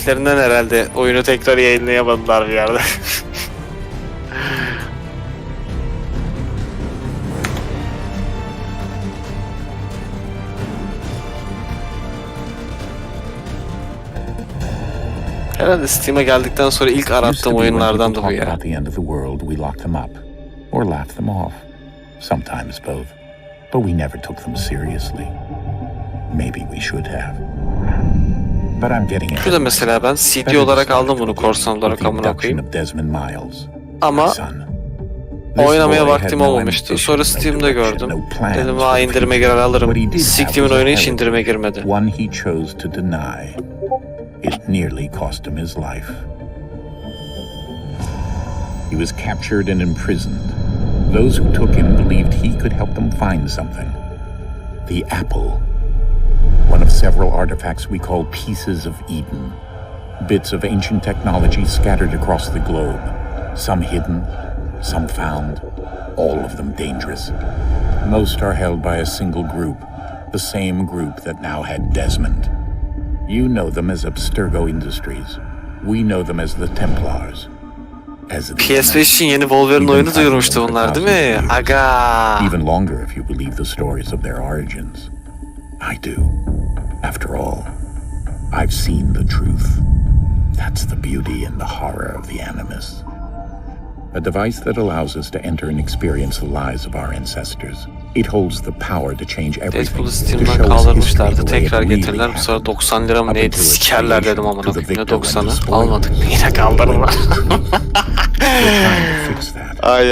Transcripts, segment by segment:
üzüldüklerinden herhalde oyunu tekrar yayınlayamadılar bir yerde. Herhalde Steam'e geldikten sonra ilk arattığım oyunlardan da bu ya. At the end of the world, we locked them up or laughed them off. Sometimes both. But we never took them seriously. Maybe we should have. But I'm getting it. Şurada mesela ben CD olarak aldım bunu, korsan olarak amına koyayım. Ama oynamaya vaktim olmamıştı. Sonra Steam'de gördüm. Dedim ha, indirime girer alırım. Steam'in oyunu hiç indirime girmedi. One he chose to deny. It nearly cost him his life. He was captured and imprisoned. Those who took him believed he could help them find something. The apple. One of several artifacts we call pieces of Eden. Bits of ancient technology scattered across the globe. Some hidden, some found, all of them dangerous. Most are held by a single group, the same group that now had Desmond. You know them as Abstergo Industries. We know them as the Templars. PS5 için yeni Wolverine oyunu duyurmuştu bunlar değil mi? Aga. Even longer if you believe the stories of their origins. I do. After all, I've seen the truth. That's the beauty and the horror of the Animus. A device that allows us to enter and experience the lives of our ancestors. It holds the power to change everything. Deadpool'u Steam'den kaldırmışlardı. Tekrar getirirler. Bu sonra 90 lira mı neydi? Sikerler dedim amına koyayım. Ne 90'ı? Almadık. Yine kaldırırlar. Ay.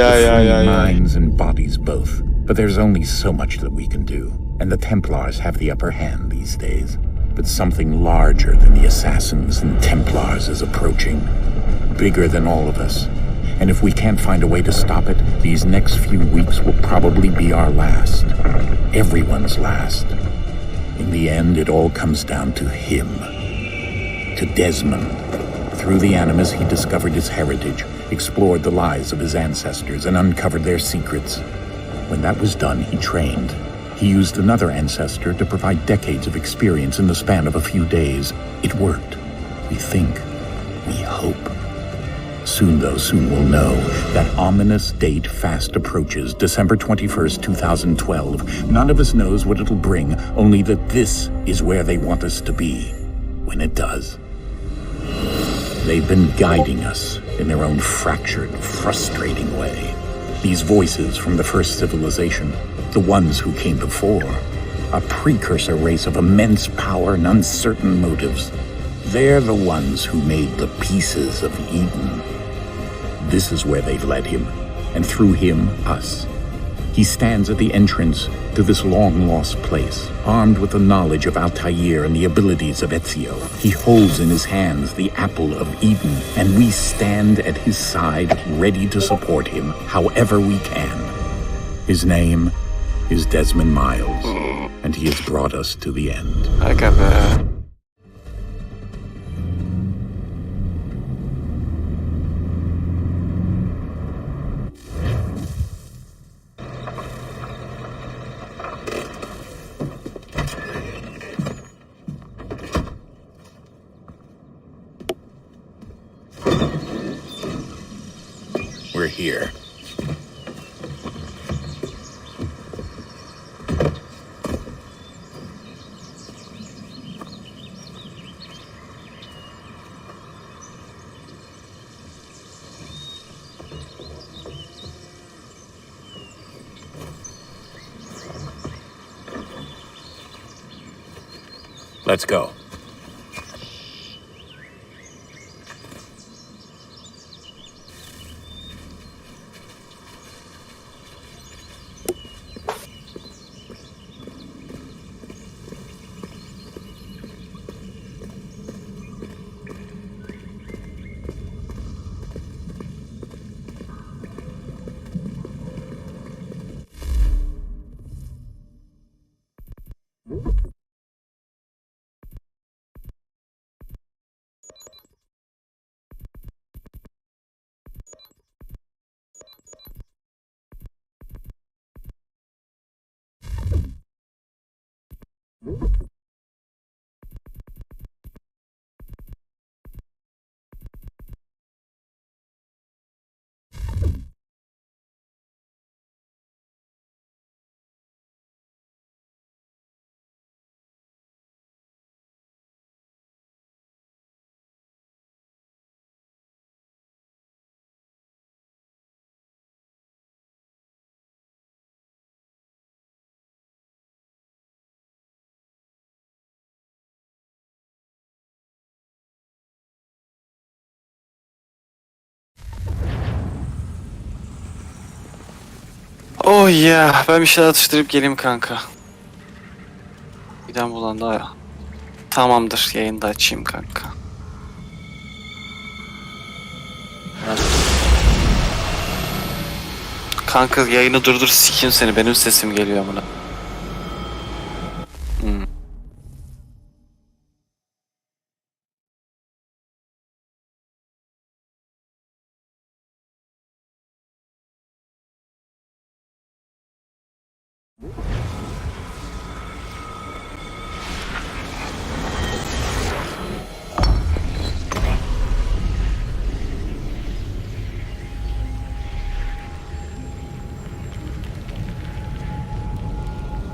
Minds and bodies both. But there's only so much that we can do. And the Templars have the upper hand these days. But something larger than the Assassins and Templars is approaching. Bigger than all of us. And if we can't find a way to stop it, these next few weeks will probably be our last. Everyone's last. In the end, it all comes down to him. To Desmond. Through the Animus, he discovered his heritage, explored the lives of his ancestors, and uncovered their secrets. When that was done, he trained. He used another ancestor to provide decades of experience in the span of a few days. It worked. We think. We hope. Soon we'll know. That ominous date fast approaches, December 21st, 2012. None of us knows what it'll bring, only that this is where they want us to be, when it does. They've been guiding us in their own fractured, frustrating way. These voices from the first civilization, the ones who came before, a precursor race of immense power and uncertain motives. They're the ones who made the pieces of Eden. This is where they've led him, and through him, us. He stands at the entrance to this long-lost place, armed with the knowledge of Altair and the abilities of Ezio. He holds in his hands the apple of Eden, and we stand at his side, ready to support him however we can. His name is Desmond Miles, and he has brought us to the end. Aga be. We're here. Let's go. Oh yeah. Ben bir şeyler atıştırıp geleyim kanka. Midem bulandı ya. Tamamdır. Yayında açayım kanka. Kanka yayını durdur, sikeyim seni. Benim sesim geliyor buna.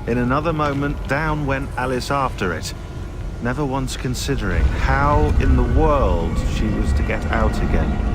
In another moment, down went Alice after it, never once considering how in the world she was to get out again.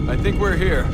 I think we're here.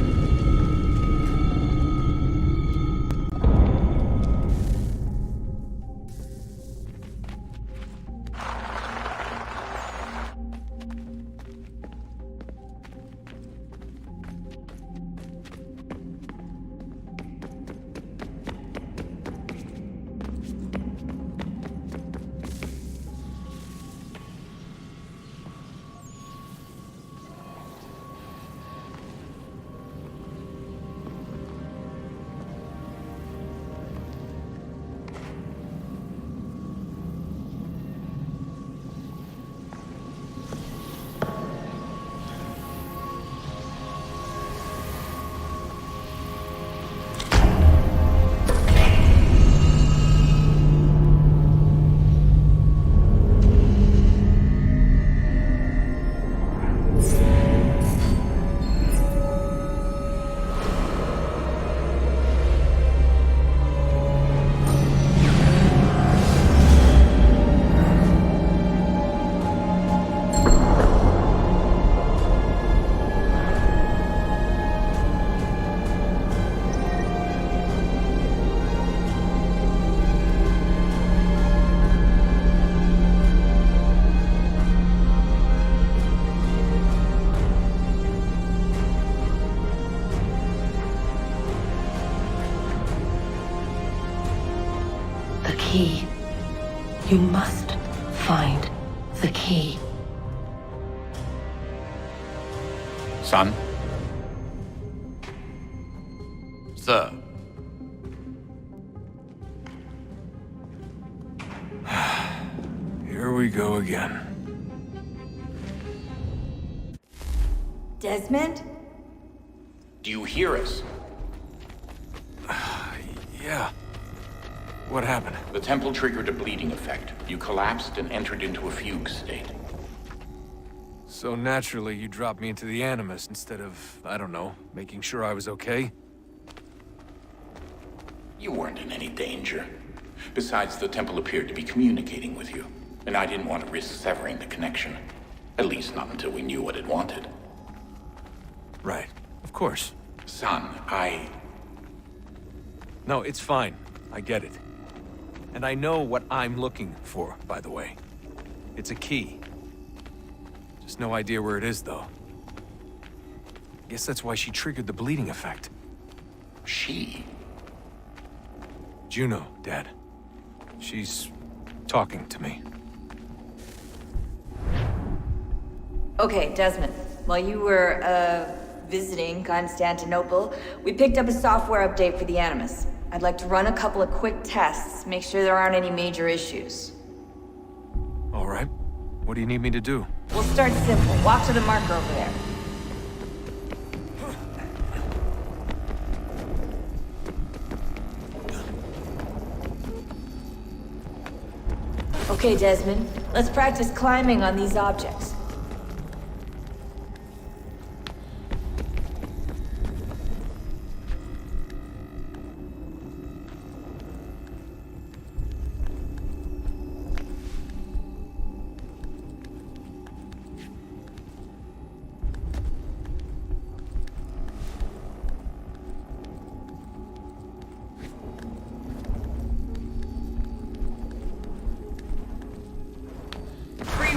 The key. You must find the key. Son? Sir. Here we go again. Desmond? Do you hear us? Yeah. What happened? The temple triggered a bleeding effect. You collapsed and entered into a fugue state. So naturally, you dropped me into the Animus instead of, I don't know, making sure I was okay? You weren't in any danger. Besides, the temple appeared to be communicating with you, and I didn't want to risk severing the connection. At least not until we knew what it wanted. Right. Of course. Son, No, it's fine. I get it. And I know what I'm looking for, by the way. It's a key. Just no idea where it is, though. Guess that's why she triggered the bleeding effect. She? Juno, Dad. She's talking to me. Okay, Desmond. While you were, visiting Constantinople, we picked up a software update for the Animus. I'd like to run a couple of quick tests, make sure there aren't any major issues. All right. What do you need me to do? We'll start simple. Walk to the marker over there. Okay, Desmond. Let's practice climbing on these objects.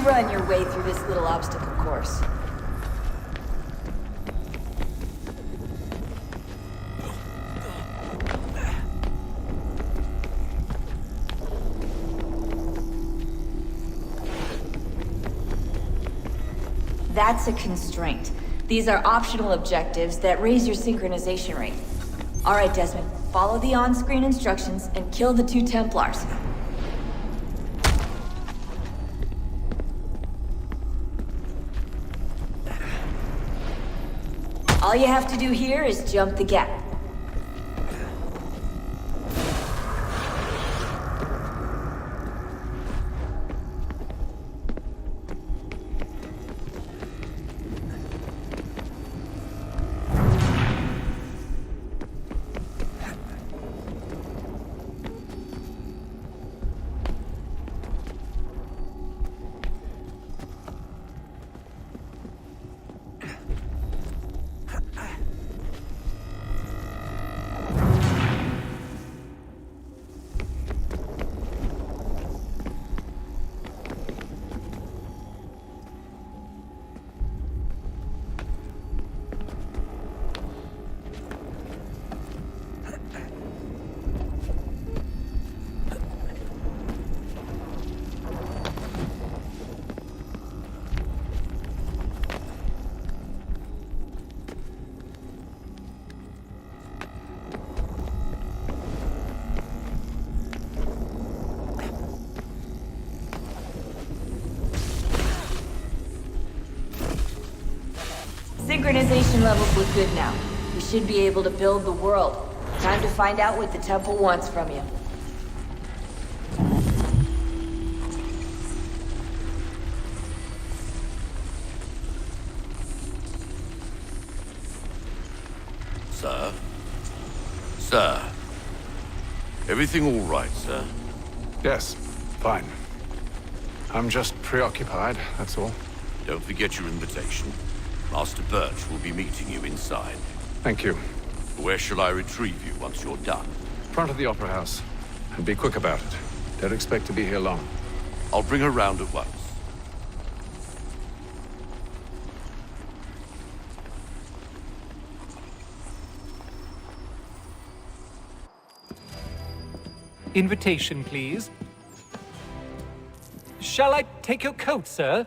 Run your way through this little obstacle course. That's a constraint. These are optional objectives that raise your synchronization rate. All right, Desmond, follow the on-screen instructions and kill the 2 Templars. All you have to do here is jump the gap. Synchronization levels look good now. We should be able to build the world. Time to find out what the temple wants from you. Sir? Sir? Everything all right, sir? Yes, fine. I'm just preoccupied, that's all. Don't forget your invitation. Master Birch will be meeting you inside. Thank you. Where shall I retrieve you once you're done? Front of the Opera House. And be quick about it. Don't expect to be here long. I'll bring her round at once. Invitation, please. Shall I take your coat, sir?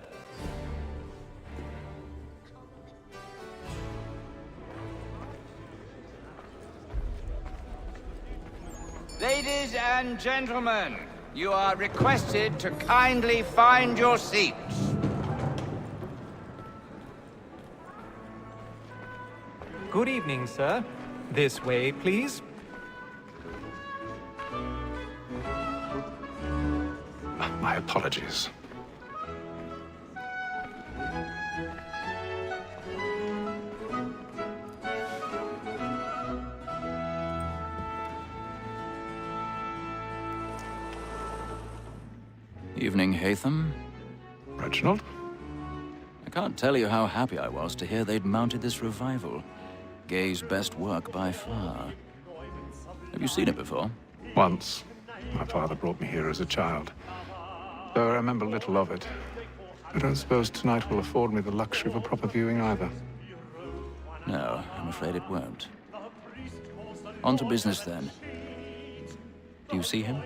Ladies and gentlemen, you are requested to kindly find your seats. Good evening, sir. This way, please. My apologies. Evening, Hatham. Reginald? I can't tell you how happy I was to hear they'd mounted this revival. Gay's best work by far. Have you seen it before? Once. My father brought me here as a child. Though I remember little of it. I don't suppose tonight will afford me the luxury of a proper viewing either. No, I'm afraid it won't. On to business then. Do you see him?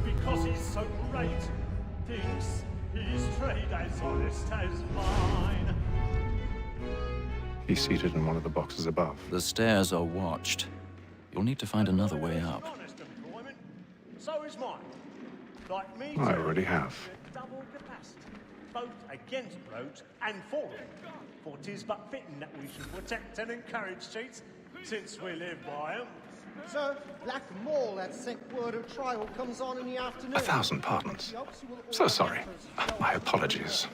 Because he's so great, thinks his trade as honest as mine. He's seated in one of the boxes above. The stairs are watched. You'll need to find another way up. Honest employment, so is mine. Like me I too. already have. Double capacity, both against rogues and for them. For 'tis but fitting that we should protect and encourage cheats, since we live by 'em. Sir, Black Mall had sent word of trial comes on in the afternoon. 1,000 pardons. So sorry. My apologies.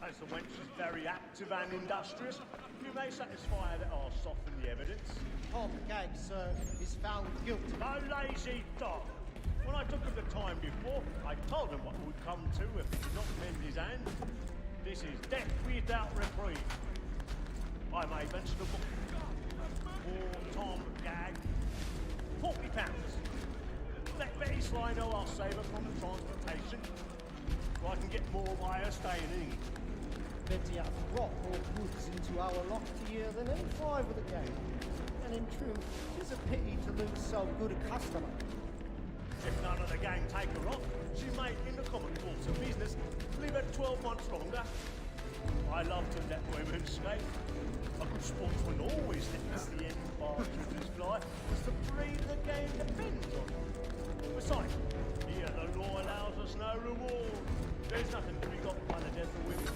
As the wench is very active and industrious, you may satisfy that I'll soften the evidence. Tom Gag, sir, is found guilty. No lazy dog. When I took him the time before, I told him what would come to if he did not mend his hand. This is death without reprieve. I may mention a book. For Tom Gag, £40. Let Betty Sly know I'll save her from the transportation, so I can get more by her staying in. Betty has brought more goods into our loft here than any five of the gang. And in truth, it's a pity to lose so good a customer. If none of the gang take her off, she may, in the common course of business, live at 12 months longer. I love to let women escape. A good sportsman always lets the end partridges fly, as the breed of the game depends on it. Besides, here the law allows us no reward. There's nothing to be got by the death of women.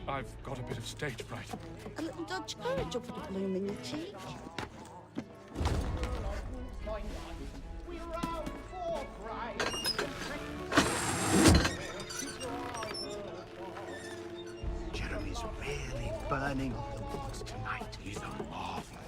I've got a bit of stage fright. A little Dodge courage up for the bloom in your cheek. Jeremy's really burning up the woods tonight. He's a marvel.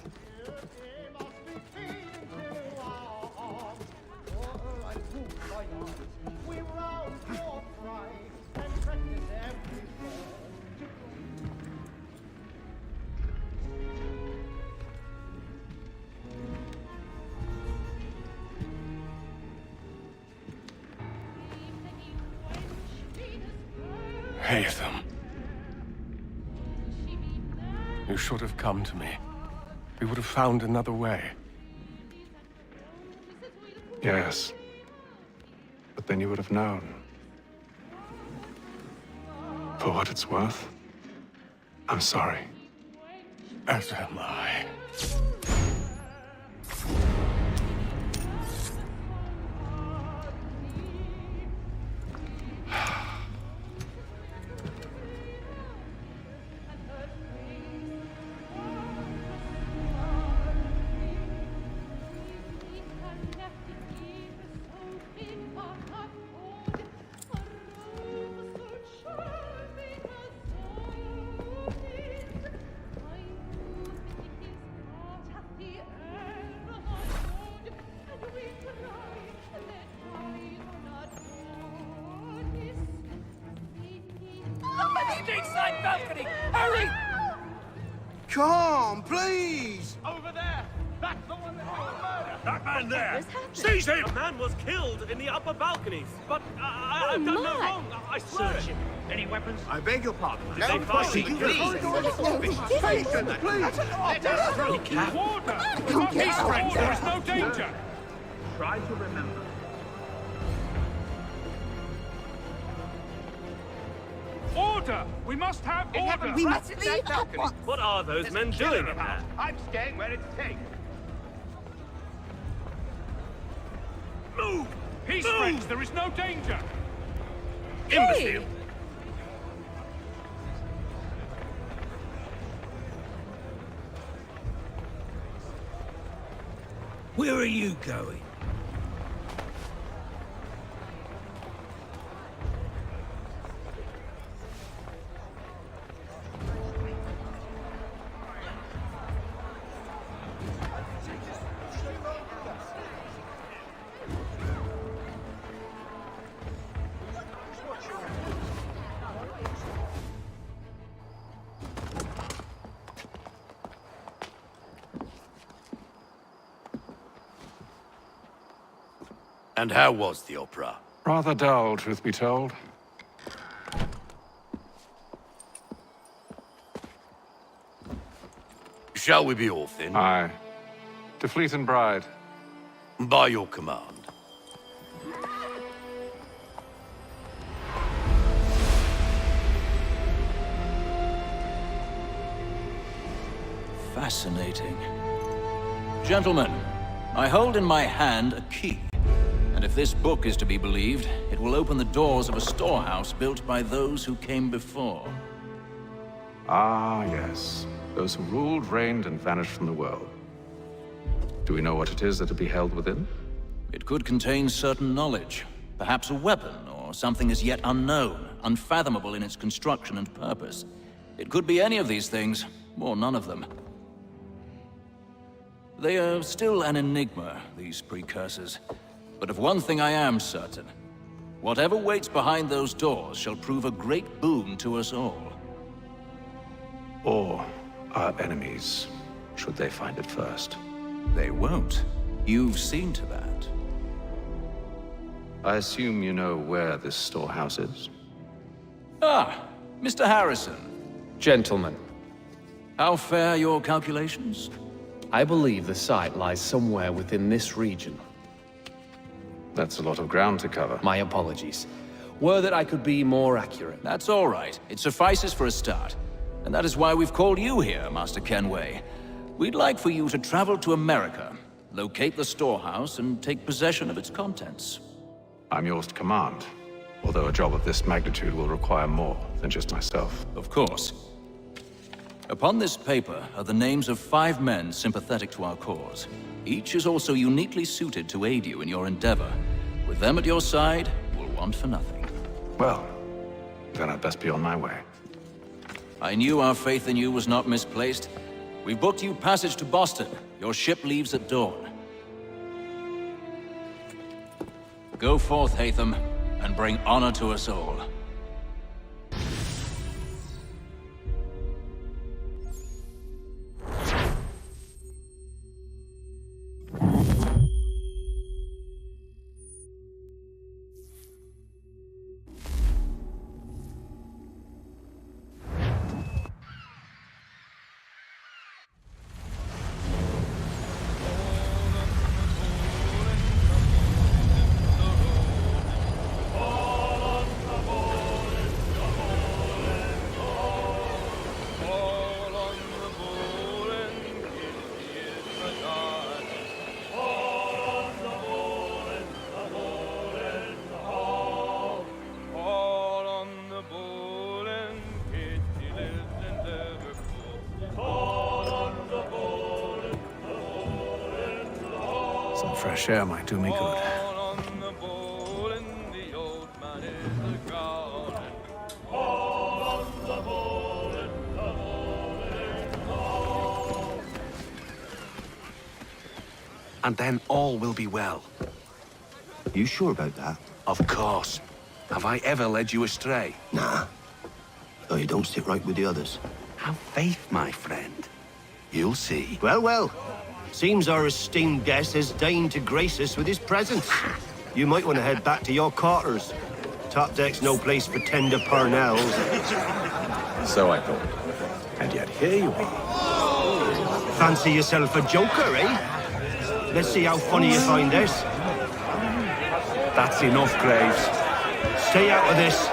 Haytham. You should have come to me. We would have found another way. Yes. But then you would have known. For what it's worth, I'm sorry. As am I. Inside balcony! Hurry! Come, please! Over there! That's the one that was murdered! That man there! Seize him! A man was killed in the upper balconies, but I've done no wrong. I swear it. Any weapons? I beg your pardon. Did they find please, him? please. Let us through! Order! We must have order! There is no danger! Try to remember. Order! We must have order! We must leave at once. What are those men doing in there? I'm staying where it's safe. Move! Peace, friends! There is no danger! Imbecile! Where are you going? And how was the opera? Rather dull, truth be told. You Shall we be off then? Aye. To Fleet and Bride. By your command. Fascinating. Gentlemen, I hold in my hand a key. And if this book is to be believed, it will open the doors of a storehouse built by those who came before. Ah, yes. Those who ruled, reigned, and vanished from the world. Do we know what it is that will be held within? It could contain certain knowledge. Perhaps a weapon, or something as yet unknown, unfathomable in its construction and purpose. It could be any of these things, or none of them. They are still an enigma, these precursors. But of one thing I am certain. Whatever waits behind those doors shall prove a great boon to us all. Or our enemies, should they find it first. They won't. You've seen to that. I assume you know where this storehouse is? Ah, Mr. Harrison. Gentlemen, How fare your calculations? I believe the site lies somewhere within this region. That's a lot of ground to cover. My apologies. Were that I could be more accurate. That's all right. It suffices for a start. And that is why we've called you here, Master Kenway. We'd like for you to travel to America, locate the storehouse, and take possession of its contents. I'm yours to command, although a job of this magnitude will require more than just myself. Of course. Upon this paper are the names of 5 men sympathetic to our cause. Each is also uniquely suited to aid you in your endeavor. With them at your side, we'll want for nothing. Well, then I'd best be on my way. I knew our faith in you was not misplaced. We've booked you passage to Boston. Your ship leaves at dawn. Go forth, Hatham, and bring honor to us all. Some fresh air might do me good. And then all will be well. You sure about that? Of course. Have I ever led you astray? Nah. Oh, you don't sit right with the others. Have faith, my friend. You'll see. Well, well. Seems our esteemed guest has deigned to grace us with his presence. You might want to head back to your quarters. Top deck's no place for tender parnells. So I thought. And yet here you are. Fancy yourself a joker, eh? Let's see how funny you find this. That's enough, Graves. Stay out of this.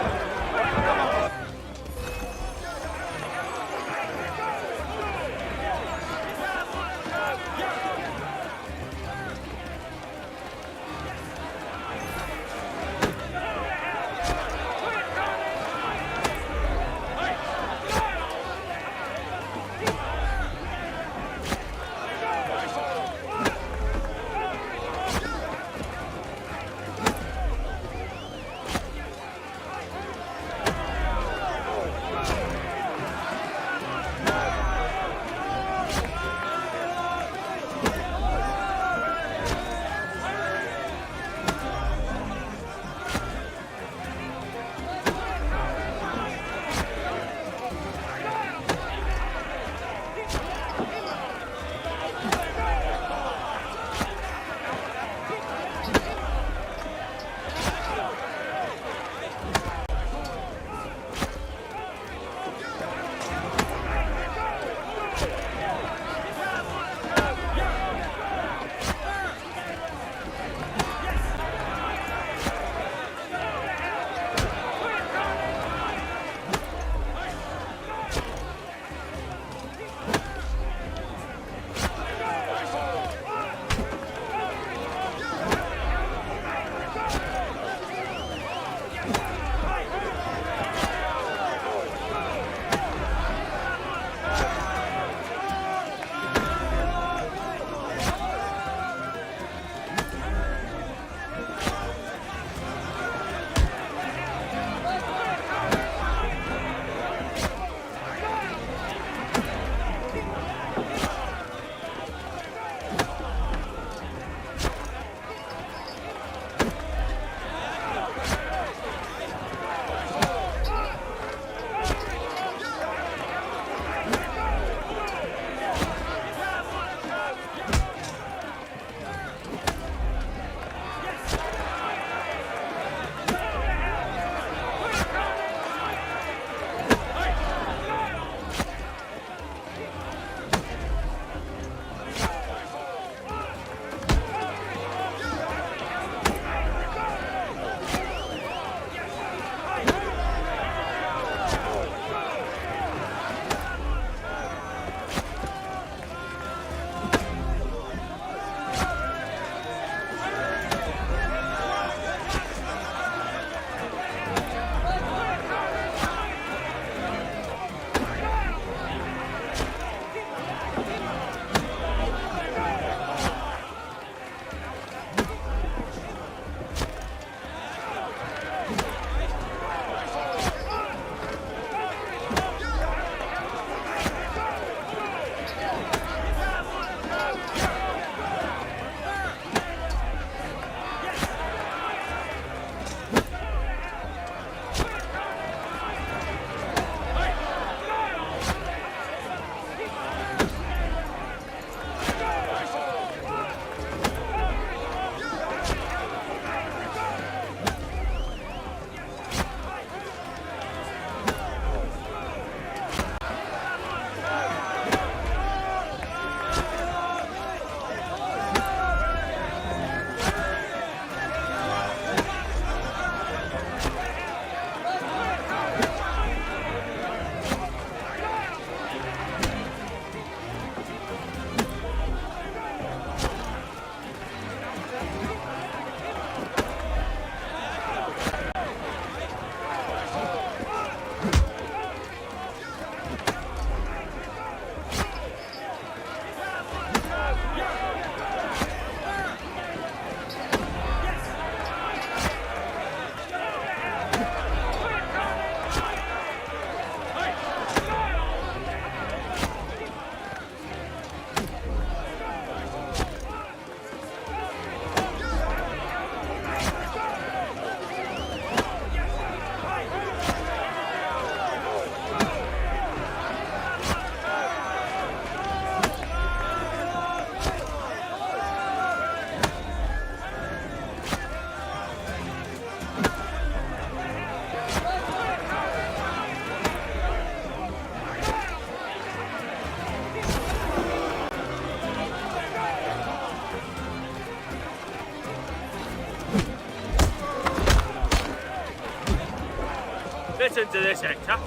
Listen to this, Hector.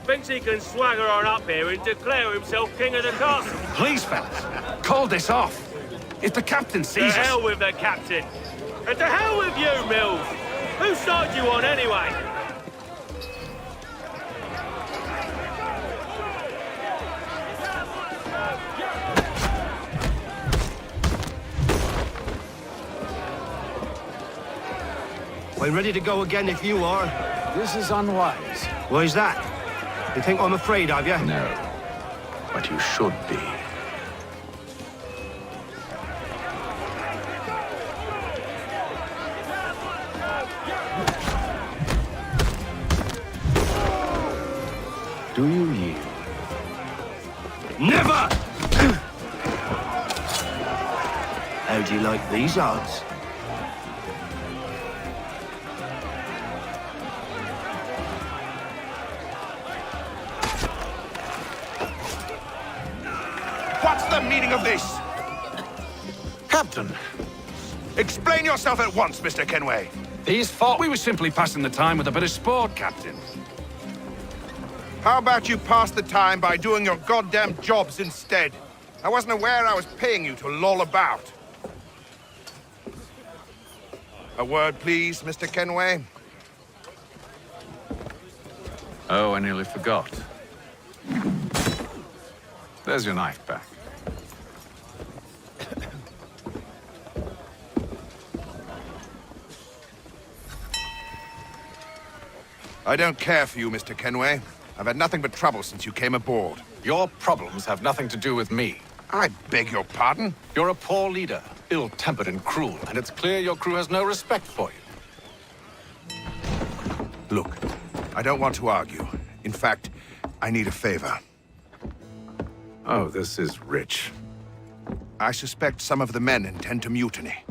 Thinks he can swagger on up here and declare himself king of the castle. Please, fellas, call this off. If the captain To sees us... hell with the captain. And to hell with you, Mills. Whose side you on, anyway? I'm ready to go again if you are. This is unwise. Why's that? You think I'm afraid of you? No, but you should be. Do you yield? Never! How do you like these odds? What's the meaning of this? Captain, Explain yourself at once, Mr. Kenway. these thought we were simply passing the time with a bit of sport, Captain. How about you pass the time by doing your goddamn jobs instead? I wasn't aware I was paying you to loll about. A word, please, Mr. Kenway. Oh, I nearly forgot. There's your knife back. I don't care for you, Mr. Kenway. I've had nothing but trouble since you came aboard. Your problems have nothing to do with me. I beg your pardon? You're a poor leader, ill-tempered and cruel, and it's clear your crew has no respect for you. Look, I don't want to argue. In fact, I need a favor. Oh, this is rich. I suspect some of the men intend to mutiny.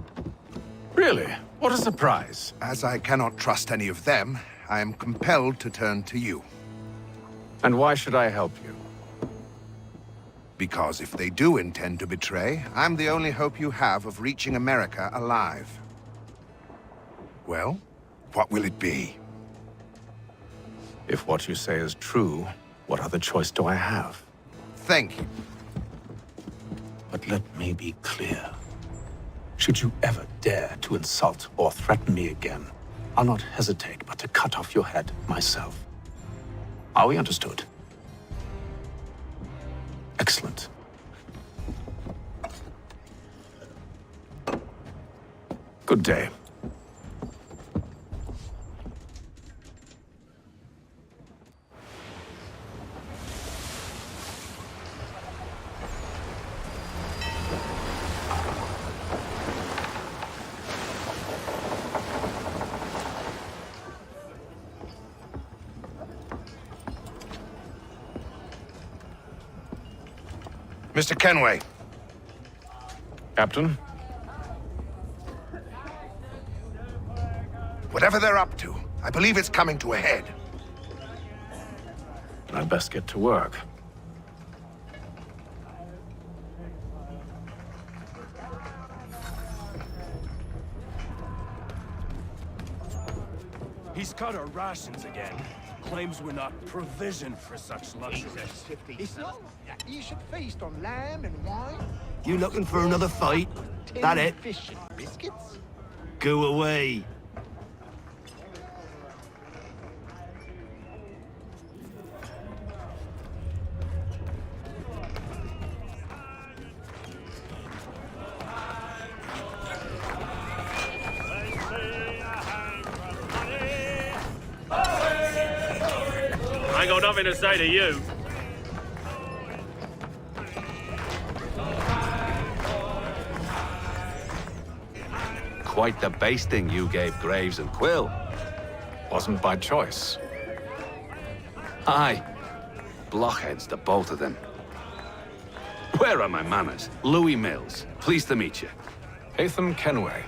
Really? What a surprise. As I cannot trust any of them, I am compelled to turn to you. And why should I help you? Because if they do intend to betray, I'm the only hope you have of reaching America alive. Well, what will it be? If what you say is true, what other choice do I have? Thank you. But let me be clear. Should you ever dare to insult or threaten me again, I'll not hesitate but to cut off your head myself. Are we understood? Excellent. Good day. Mr. Kenway. Captain? Whatever they're up to, I believe it's coming to a head. I'd best get to work. He's cut our rations again. Claims we're not provisioned for such luxuries. It's not. You should feast on lamb and wine. You looking for another fight? That it? Fish and biscuits. Go away. I ain't got nothing to say to you. Quite the basting you gave Graves and Quill. Wasn't by choice. Aye. Blockheads, the both of them. Where are my manners? Louis Mills. Pleased to meet you. Hatham Kenway.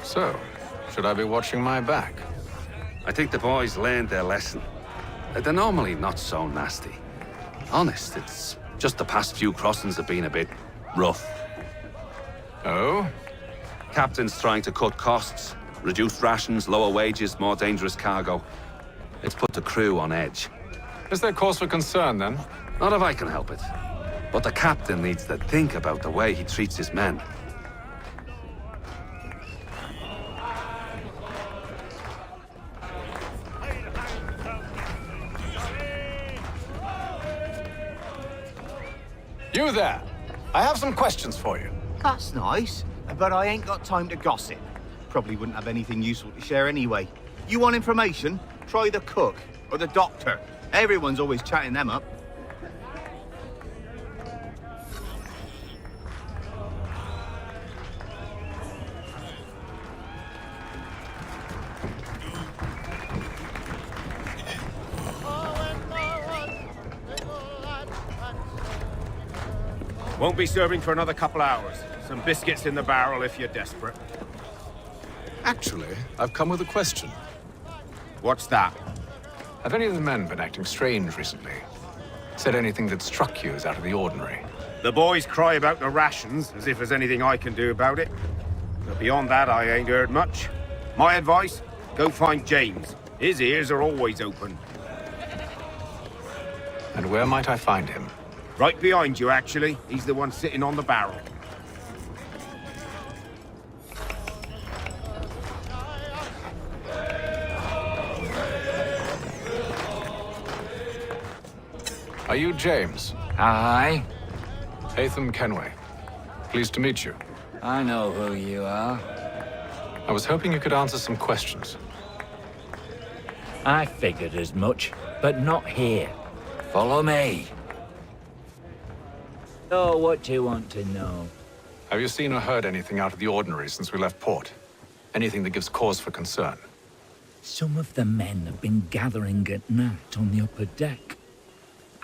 So, should I be watching my back? I think the boys learned their lesson. They're normally not so nasty. Honest, it's just the past few crossings have been a bit rough. Oh? Captain's trying to cut costs. Reduced rations, lower wages, more dangerous cargo. It's put the crew on edge. Is there cause for concern, then? Not if I can help it. But the captain needs to think about the way he treats his men. You there! I have some questions for you. That's nice, but I ain't got time to gossip. Probably wouldn't have anything useful to share anyway. You want information? Try the cook or the doctor. Everyone's always chatting them up. Won't be serving for another couple hours. Some biscuits in the barrel if you're desperate. Actually, I've come with a question. What's that? Have any of the men been acting strange recently? Said anything that struck you as out of the ordinary? The boys cry about the rations, as if there's anything I can do about it. But beyond that, I ain't heard much. My advice? Go find James. His ears are always open. And where might I find him? Right behind you, actually. He's the one sitting on the barrel. Are you James? Aye. Hatham Kenway. Pleased to meet you. I know who you are. I was hoping you could answer some questions. I figured as much, but not here. Follow me. So, what do you want to know? Have you seen or heard anything out of the ordinary since we left port? Anything that gives cause for concern? Some of the men have been gathering at night on the upper deck.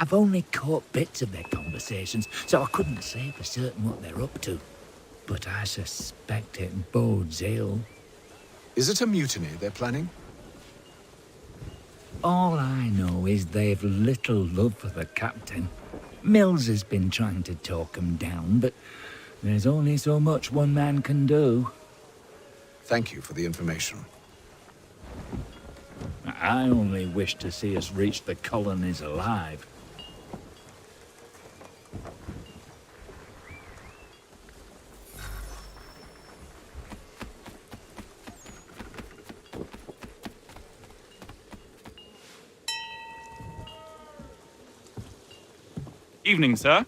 I've only caught bits of their conversations, so I couldn't say for certain what they're up to. But I suspect it bodes ill. Is it a mutiny they're planning? All I know is they've little love for the captain. Mills has been trying to talk him down, but there's only so much one man can do. Thank you for the information. I only wish to see us reach the colonies alive. Evening, sir.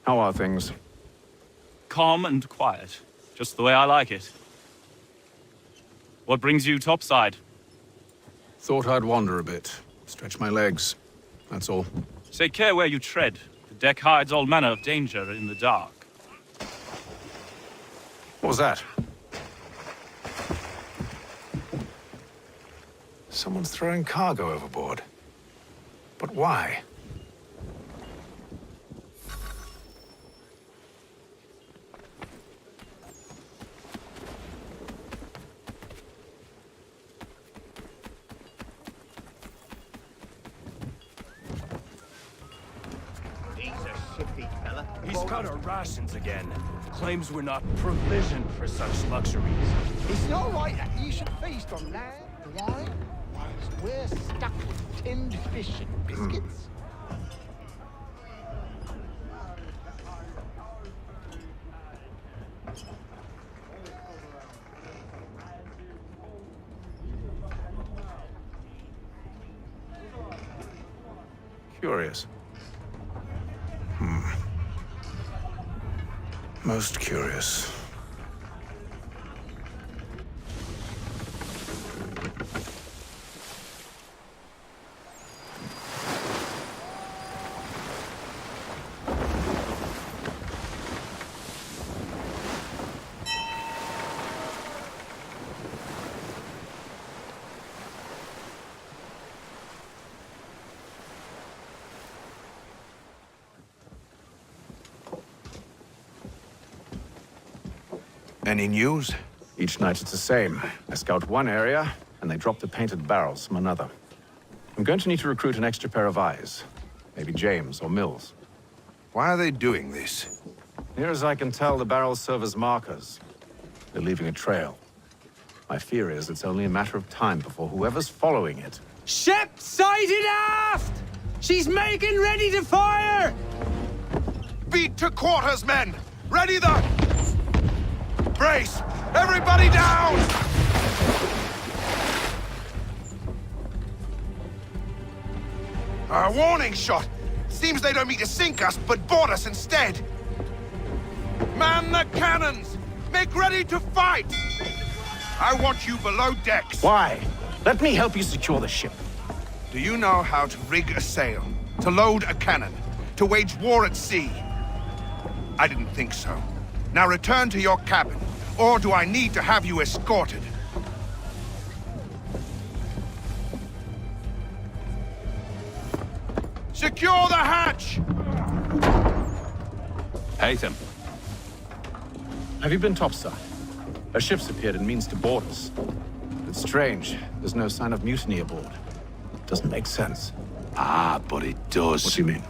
How are things? Calm and quiet. Just the way I like it. What brings you topside? Thought I'd wander a bit. Stretch my legs. That's all. Take care where you tread. The deck hides all manner of danger in the dark. What was that? Someone's throwing cargo overboard. But why? He's cut our rations again. Claims we're not provisioned for such luxuries. It's not right that you should feast on lamb, wine, whilst we're stuck with tinned fish and biscuits. Curious. Most curious. Any news? Each night it's the same. I scout one area, and they drop the painted barrels from another. I'm going to need to recruit an extra pair of eyes. Maybe James or Mills. Why are they doing this? Near as I can tell, the barrels serve as markers. They're leaving a trail. My fear is it's only a matter of time before whoever's following it... Ship sighted aft! She's making ready to fire! Beat to quarters, men! Ready the... Brace! Everybody down! A warning shot! Seems they don't mean to sink us, but board us instead! Man the cannons! Make ready to fight! I want you below decks. Why? Let me help you secure the ship. Do you know how to rig a sail? To load a cannon? To wage war at sea? I didn't think so. Now return to your cabin, or do I need to have you escorted? Secure the hatch! Haytham. Have you been topside? A ship's appeared and means to board us. It's strange. There's no sign of mutiny aboard. Doesn't make sense. Ah, but it does. What do you mean?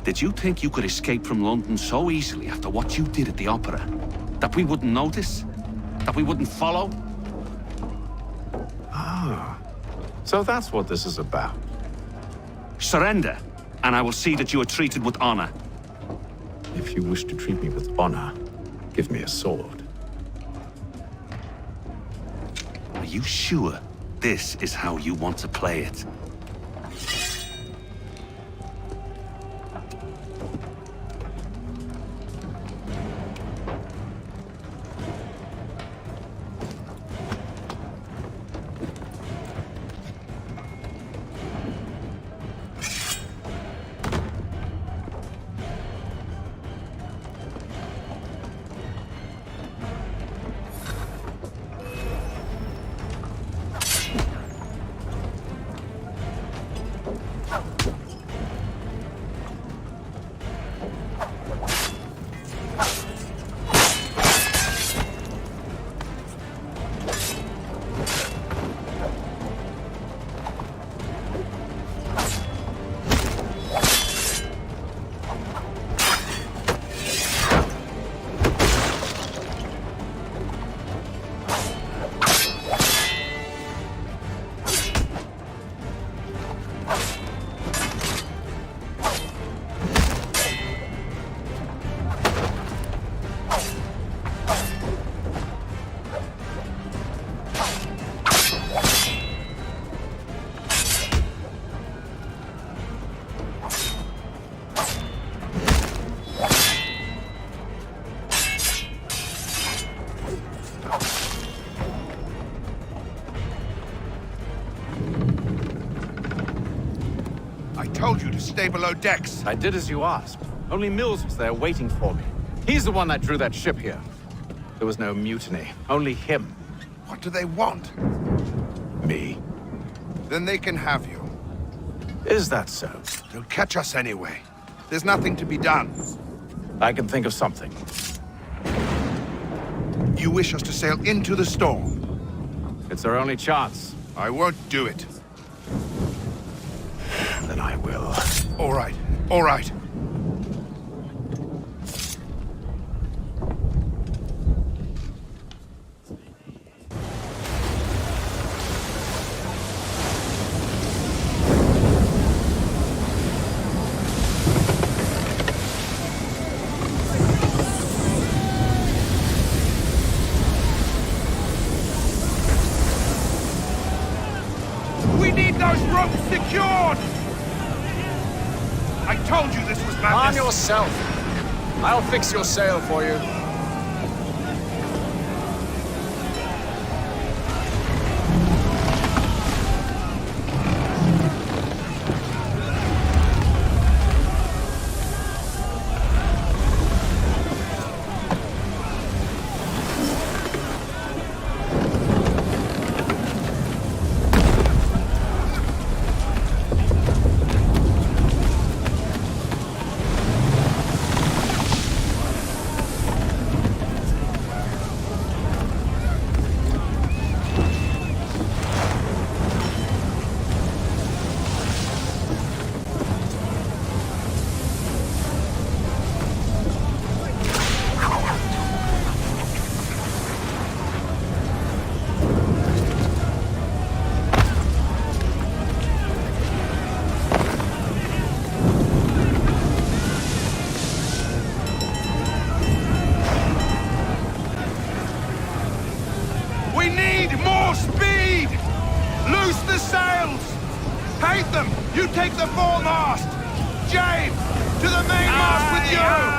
Did you think you could escape from London so easily after what you did at the opera? That we wouldn't notice? That we wouldn't follow? Ah. So that's what this is about. Surrender, and I will see that you are treated with honor. If you wish to treat me with honor, give me a sword. Are you sure this is how you want to play it? Told you to stay below decks. I did as you asked. Only Mills was there waiting for me. He's the one that drew that ship here. There was no mutiny, only him. What do they want? Me. Then they can have you. Is that so? They'll catch us anyway. There's nothing to be done. I can think of something. You wish us to sail into the storm? It's our only chance. I won't do it. Then I will. All right. All right. We need those ropes secured! I told you this was madness! Arm yourself. I'll fix your sail for you. More speed! Loose the sails! Hate them! You take the foremast! James! To the mainmast with you!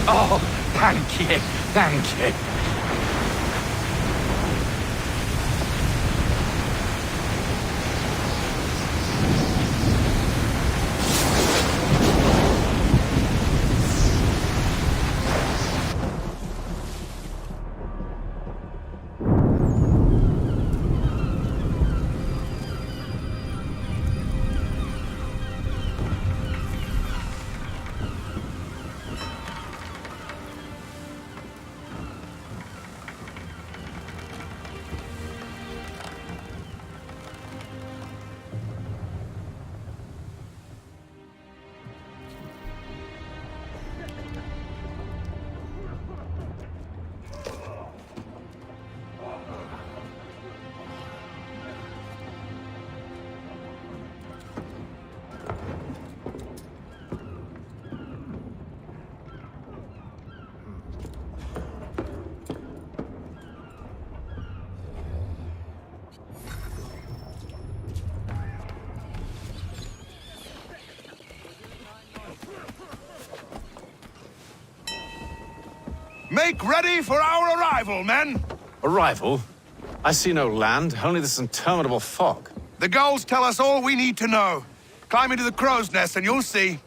Oh, thank you, thank you. Make ready for our arrival, men! Arrival? I see no land, only this interminable fog. The gulls tell us all we need to know. Climb into the crow's nest and you'll see.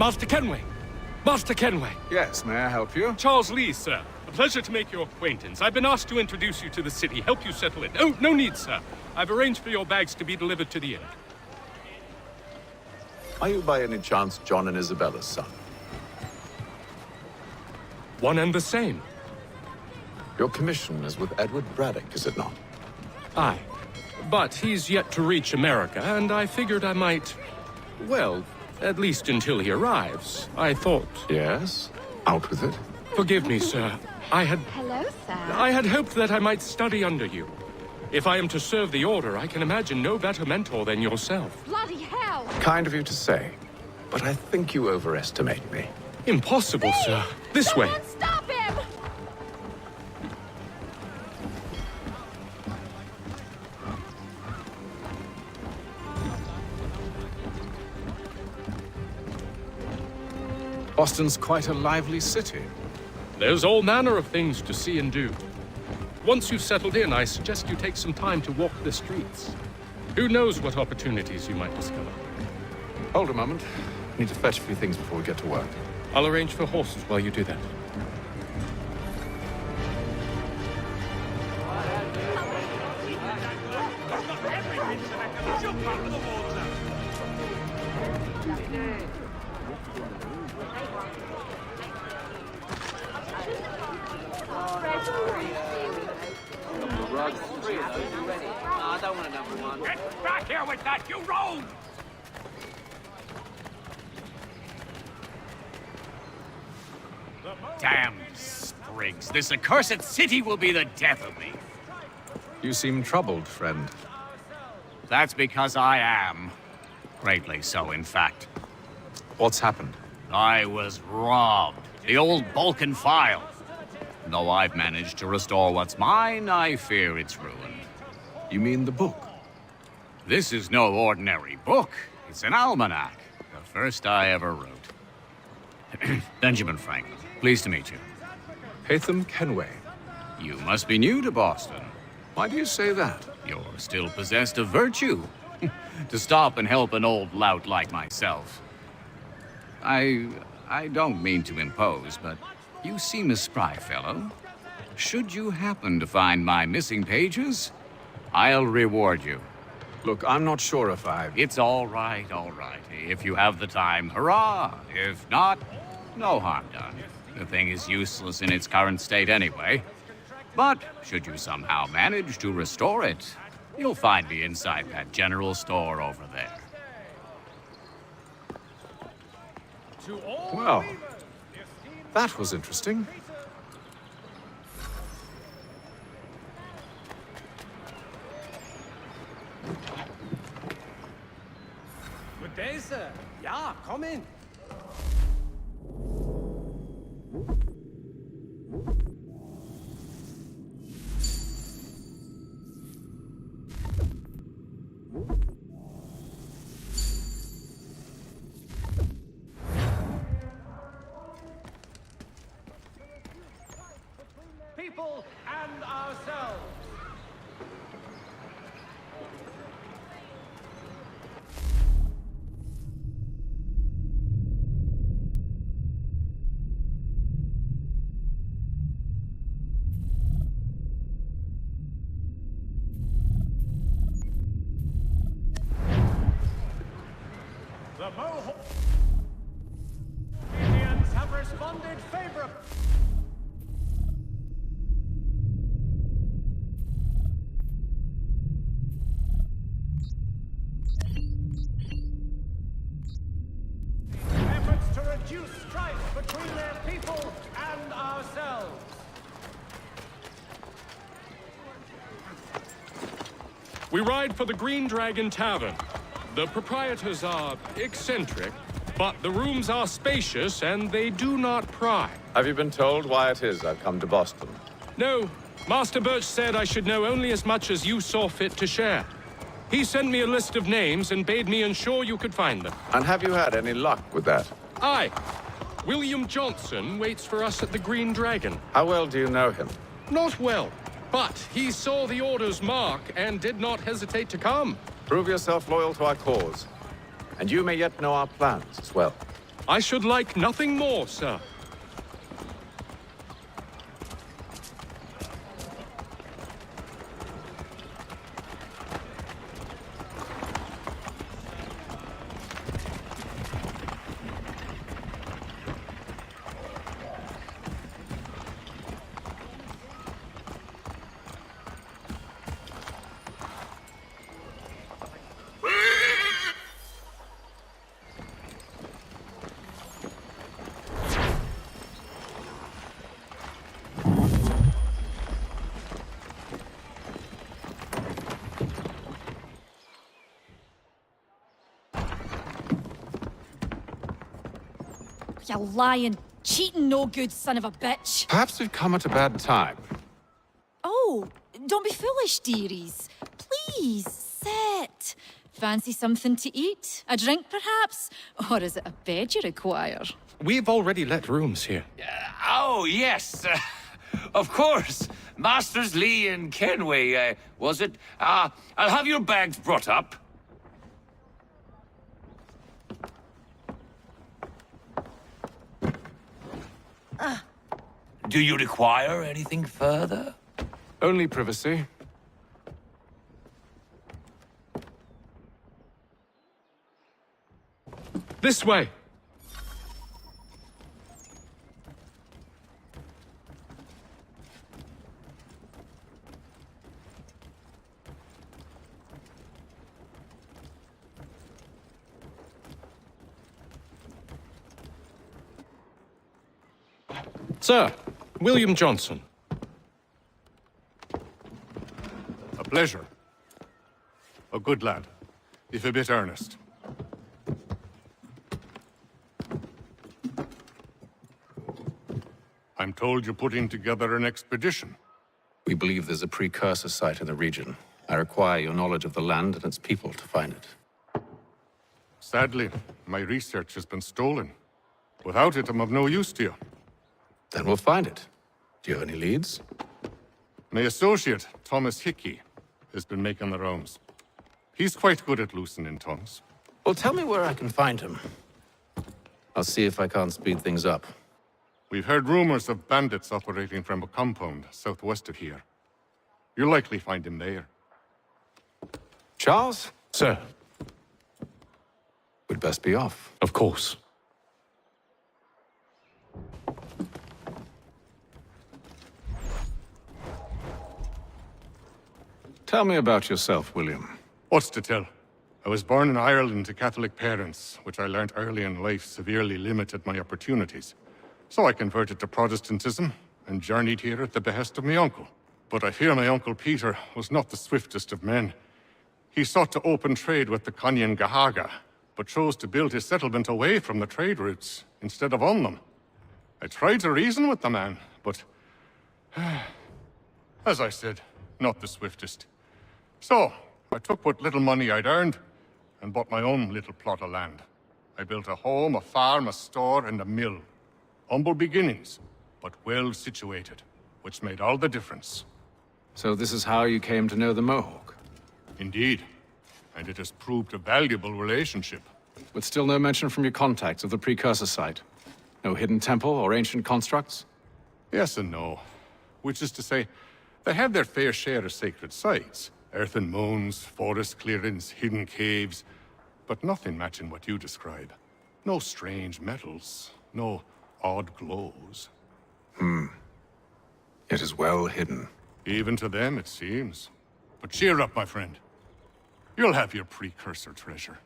Master Kenway! Master Kenway! Yes, may I help you? Charles Lee, sir. A pleasure to make your acquaintance. I've been asked to introduce you to the city, help you settle in. Oh, no need, sir. I've arranged for your bags to be delivered to the inn. Are you by any chance John and Isabella's son? One and the same. Your commission is with Edward Braddock, is it not? Aye. But he's yet to reach America, and I figured I might... Well, at least until he arrives, I thought... Yes? Out with it. Forgive me, sir. Hello, sir. I had hoped that I might study under you. If I am to serve the Order, I can imagine no better mentor than yourself. Bloody hell! Kind of you to say, but I think you overestimate me. Impossible, sir. This way. Someone stop him! Boston's quite a lively city. There's all manner of things to see and do. Once you've settled in, I suggest you take some time to walk the streets. Who knows what opportunities you might discover. Hold a moment. Need to fetch a few things before we get to work. I'll arrange for horses while you do that. Get back here with that, you rogue! Damn sprigs. This accursed city will be the death of me. You seem troubled, friend. That's because I am. Greatly so, in fact. What's happened? I was robbed. The old Balkan file. Though I've managed to restore what's mine, I fear it's ruined. You mean the book? This is no ordinary book. It's an almanac. The first I ever wrote. Benjamin Franklin. Pleased to meet you. Haytham Kenway. You must be new to Boston. Why do you say that? You're still possessed of virtue. To stop and help an old lout like myself. I don't mean to impose, but you seem a spry fellow. Should you happen to find my missing pages, I'll reward you. Look, I'm not sure if It's all right, all right. If you have the time, hurrah! If not, no harm done. The thing is useless in its current state anyway. But should you somehow manage to restore it, you'll find me inside that general store over there. Well, that was interesting. Good day, sir. Yeah, come in. People and ourselves. The Mohawk Indians have responded favorably. Efforts to reduce strife between their people and ourselves. We ride for the Green Dragon Tavern. The proprietors are eccentric, but the rooms are spacious and they do not pry. Have you been told why it is I've come to Boston? No, Master Birch said I should know only as much as you saw fit to share. He sent me a list of names and bade me ensure you could find them. And have you had any luck with that? Aye. William Johnson waits for us at the Green Dragon. How well do you know him? Not well, but he saw the Order's mark and did not hesitate to come. Prove yourself loyal to our cause. And you may yet know our plans as well. I should like nothing more, sir. You lying, cheating, no good son of a bitch. Perhaps we've come at a bad time. Oh, don't be foolish, dearies. Please, sit. Fancy something to eat? A drink, perhaps? Or is it a bed you require? We've already let rooms here. Oh, yes. Of course. Masters Lee and Kenway, was it? I'll have your bags brought up. Do you require anything further? Only privacy. This way! Sir, William Johnson. A pleasure. A good lad, if a bit earnest. I'm told you're putting together an expedition. We believe there's a precursor site in the region. I require your knowledge of the land and its people to find it. Sadly, my research has been stolen. Without it, I'm of no use to you. Then we'll find it. Do you have any leads? My associate, Thomas Hickey, has been making the rounds. He's quite good at loosening tongues. Well, tell me where I can find him. I'll see if I can't speed things up. We've heard rumors of bandits operating from a compound southwest of here. You'll likely find him there. Charles? Sir. We'd best be off. Of course. Tell me about yourself, William. What's to tell? I was born in Ireland to Catholic parents, which I learned early in life severely limited my opportunities. So I converted to Protestantism and journeyed here at the behest of my uncle. But I fear my uncle Peter was not the swiftest of men. He sought to open trade with the Conyan Gahaga, but chose to build his settlement away from the trade routes instead of on them. I tried to reason with the man, but as I said, not the swiftest. So, I took what little money I'd earned and bought my own little plot of land. I built a home, a farm, a store, and a mill. Humble beginnings, but well situated, which made all the difference. So this is how you came to know the Mohawk? Indeed, and it has proved a valuable relationship. But still no mention from your contacts of the precursor site? No hidden temple or ancient constructs? Yes and no. Which is to say, they have their fair share of sacred sites. Earthen mounds, forest clearings, hidden caves, but nothing matching what you describe. No strange metals, no odd glows. It is well hidden. Even to them, it seems. But cheer up, my friend. You'll have your precursor treasure.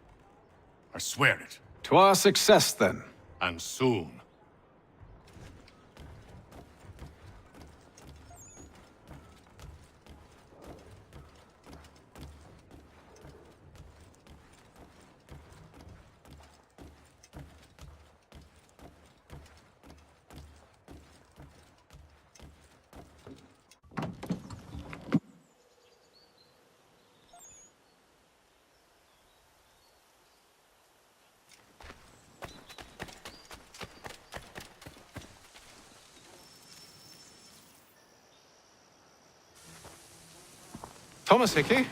I swear it. To our success, then. And soon. Thomas Hickey?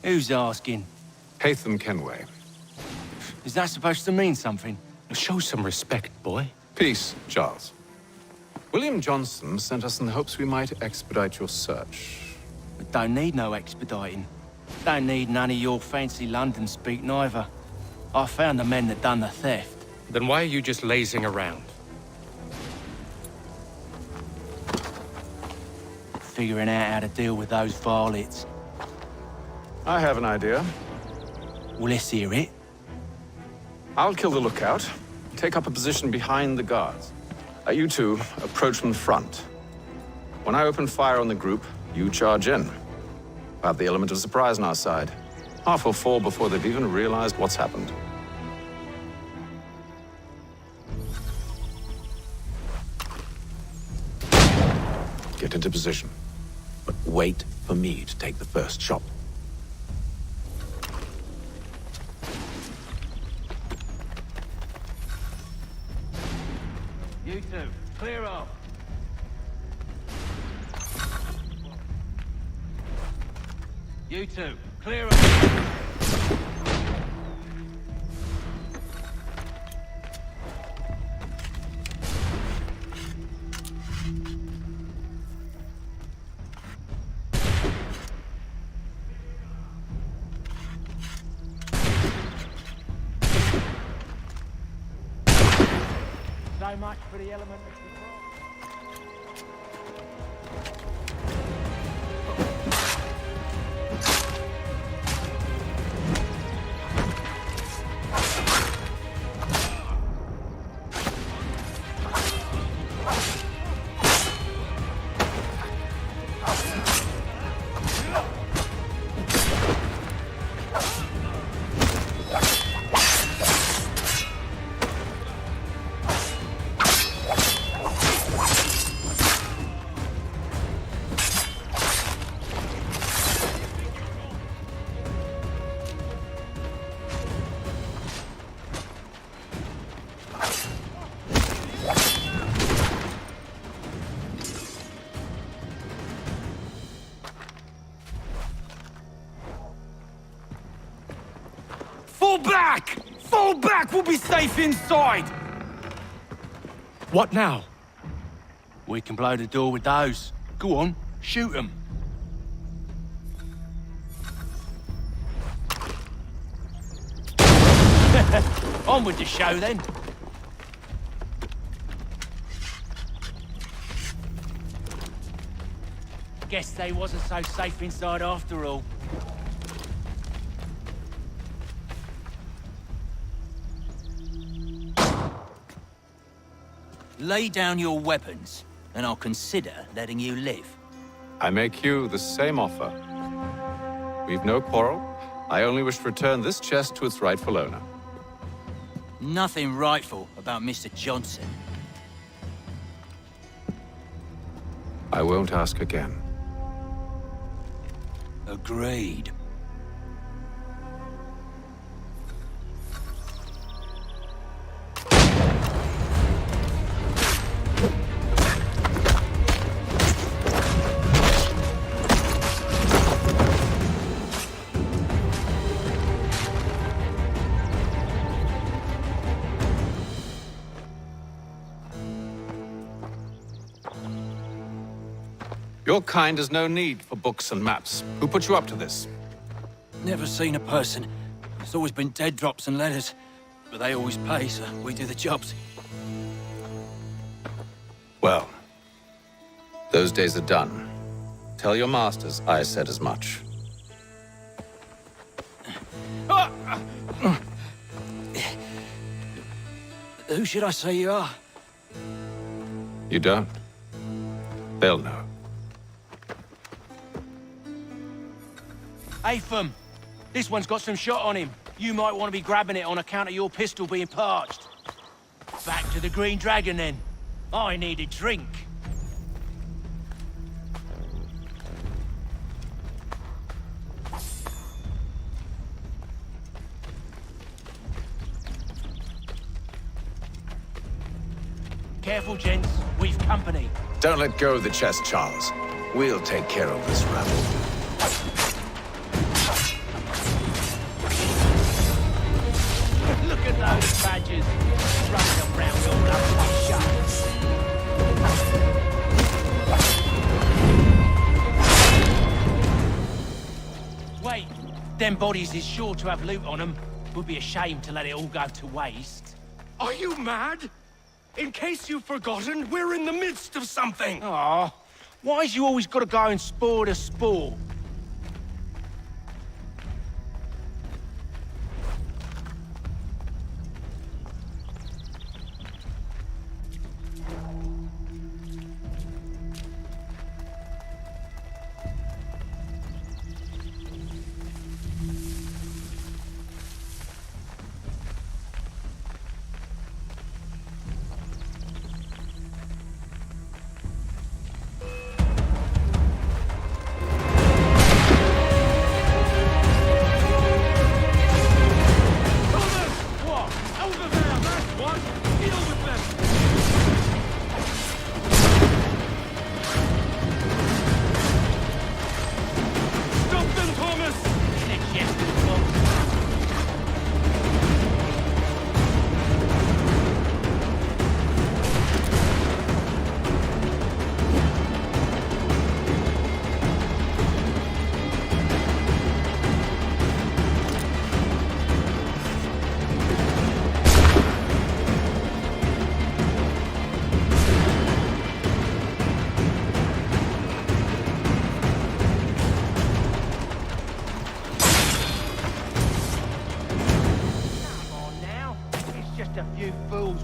Who's asking? Haytham Kenway. Is that supposed to mean something? Show some respect, boy. Peace, Charles. William Johnson sent us in the hopes we might expedite your search. We don't need no expediting. Don't need none of your fancy London speak neither. I found the men that done the theft. Then why are you just lazing around? Figuring out how to deal with those varlets. I have an idea. Well, let's hear it. I'll kill the lookout, take up a position behind the guards. You two approach from the front. When I open fire on the group, you charge in. We'll have the element of surprise on our side. Half will fall before they've even realized what's happened. Get into position, but wait for me to take the first shot. You two, clear off. You two, clear off. So much for the element of surprise. Fall back! Fall back! We'll be safe inside! What now? We can blow the door with those. Go on, shoot them. On with the show, then. Guess they wasn't so safe inside after all. Lay down your weapons, and I'll consider letting you live. I make you the same offer. We've no quarrel. I only wish to return this chest to its rightful owner. Nothing rightful about Mr. Johnson. I won't ask again. Agreed. Your kind has no need for books and maps. Who put you up to this? Never seen a person. It's always been dead drops and letters. But they always pay, so we do the jobs. Well, those days are done. Tell your masters I said as much. Who should I say you are? You don't? They'll know. Atham, this one's got some shot on him. You might want to be grabbing it on account of your pistol being parched. Back to the Green Dragon, then. I need a drink. Careful, gents. We've company. Don't let go of the chest, Charles. We'll take care of this rabble. Look at those badges. bodies is sure to have loot on them. Would be a shame to let it all go to waste. Are you mad? In case you've forgotten, we're in the midst of something! Aw, why's you always gotta go and spoil the sport?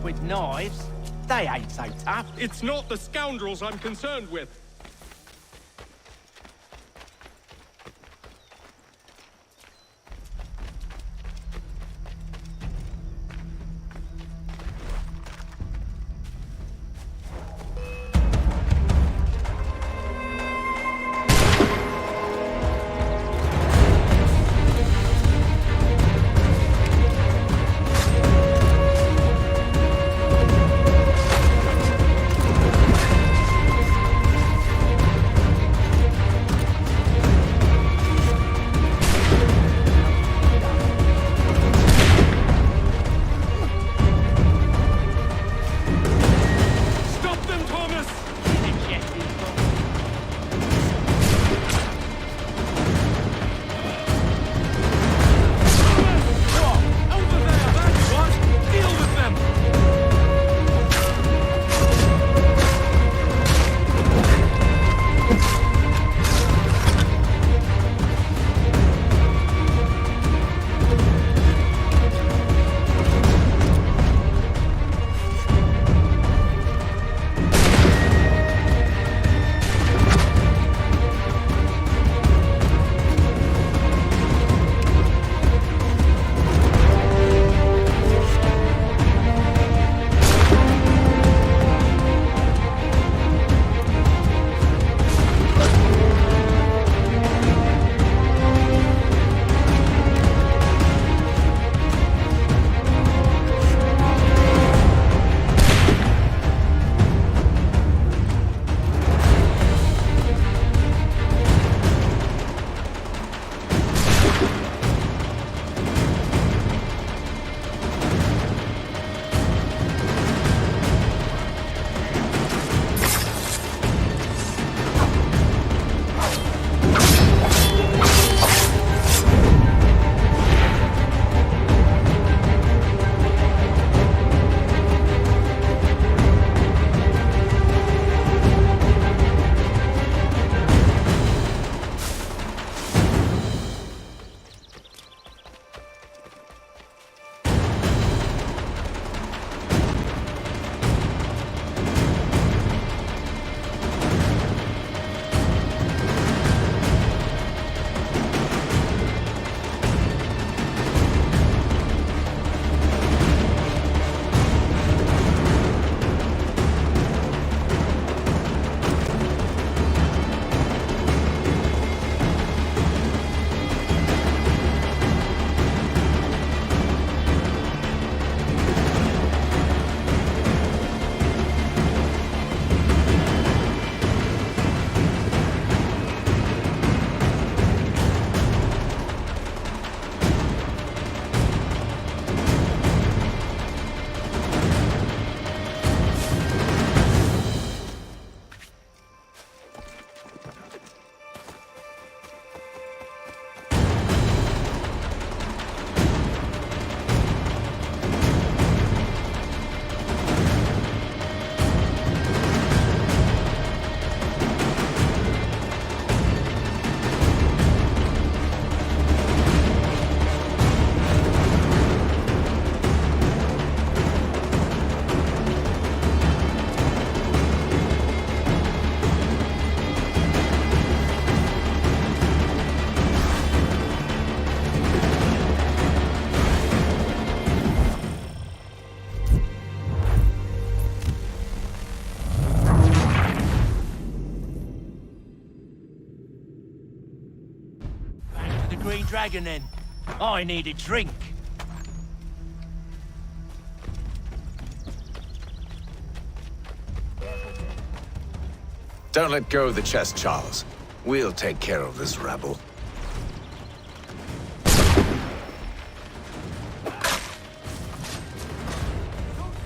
With knives, they ain't so tough. It's not the scoundrels I'm concerned with. dragon then. I need a drink. Don't let go of the chest, Charles. We'll take care of this rabble.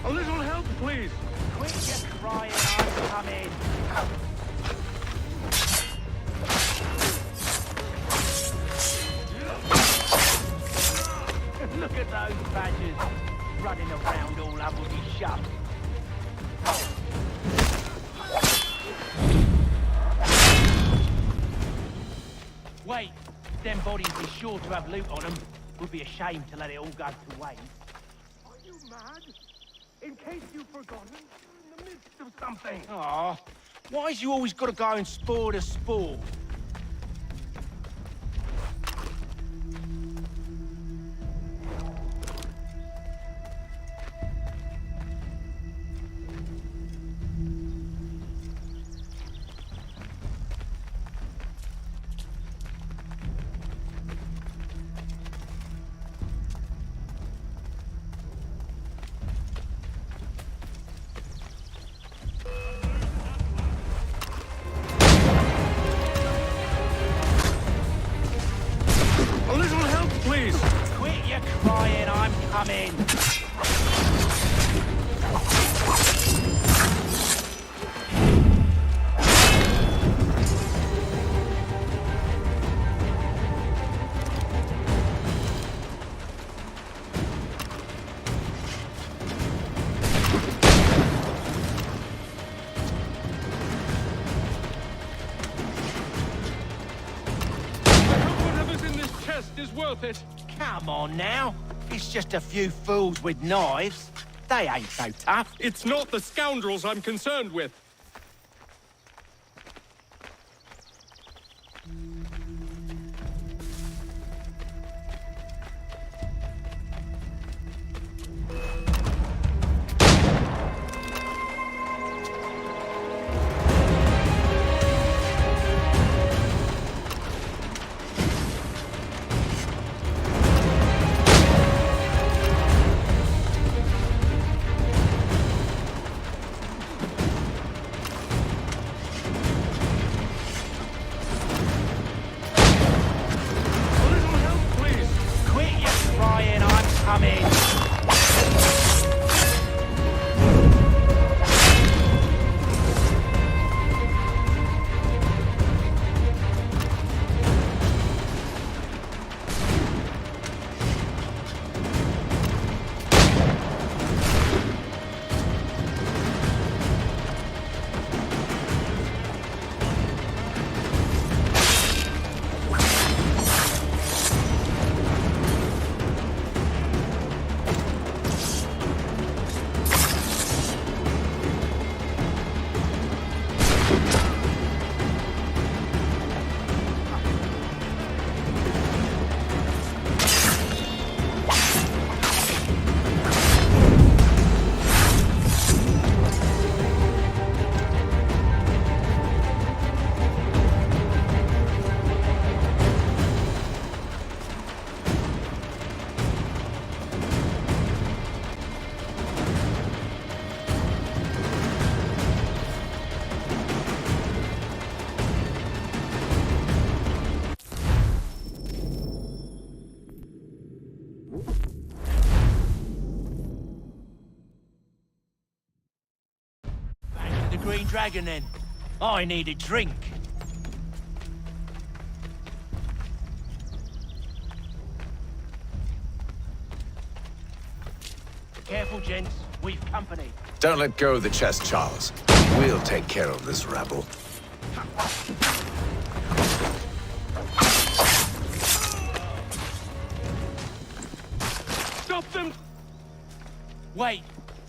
A little help, please. Quit your crying, I'm coming. Look at those badgers running around all over me shop. Wait, them bodies is sure to have loot on them. Would be a shame to let it all go to waste. Are you mad? In case you've forgotten, we're in the midst of something. Aw, why's you always got to go and spoil the sport? A little help, please. Quit your crying, I'm coming. Whatever's in this chest is worth it. Come on now. It's just a few fools with knives. They ain't so tough. It's not the scoundrels I'm concerned with. Quit your crying, I'm coming. Back to the Green Dragon then. I need a drink. Careful, gents. We've company. Don't let go of the chest, Charles. We'll take care of this rabble. Stop them! Wait,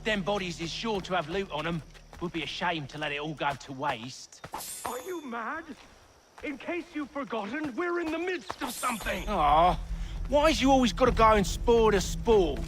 them bodies is sure to have loot on them. Would be a shame to let it all go to waste. Are you mad? In case you've forgotten, we're in the midst of something. Aw, why's you always got to go and spoil the sport?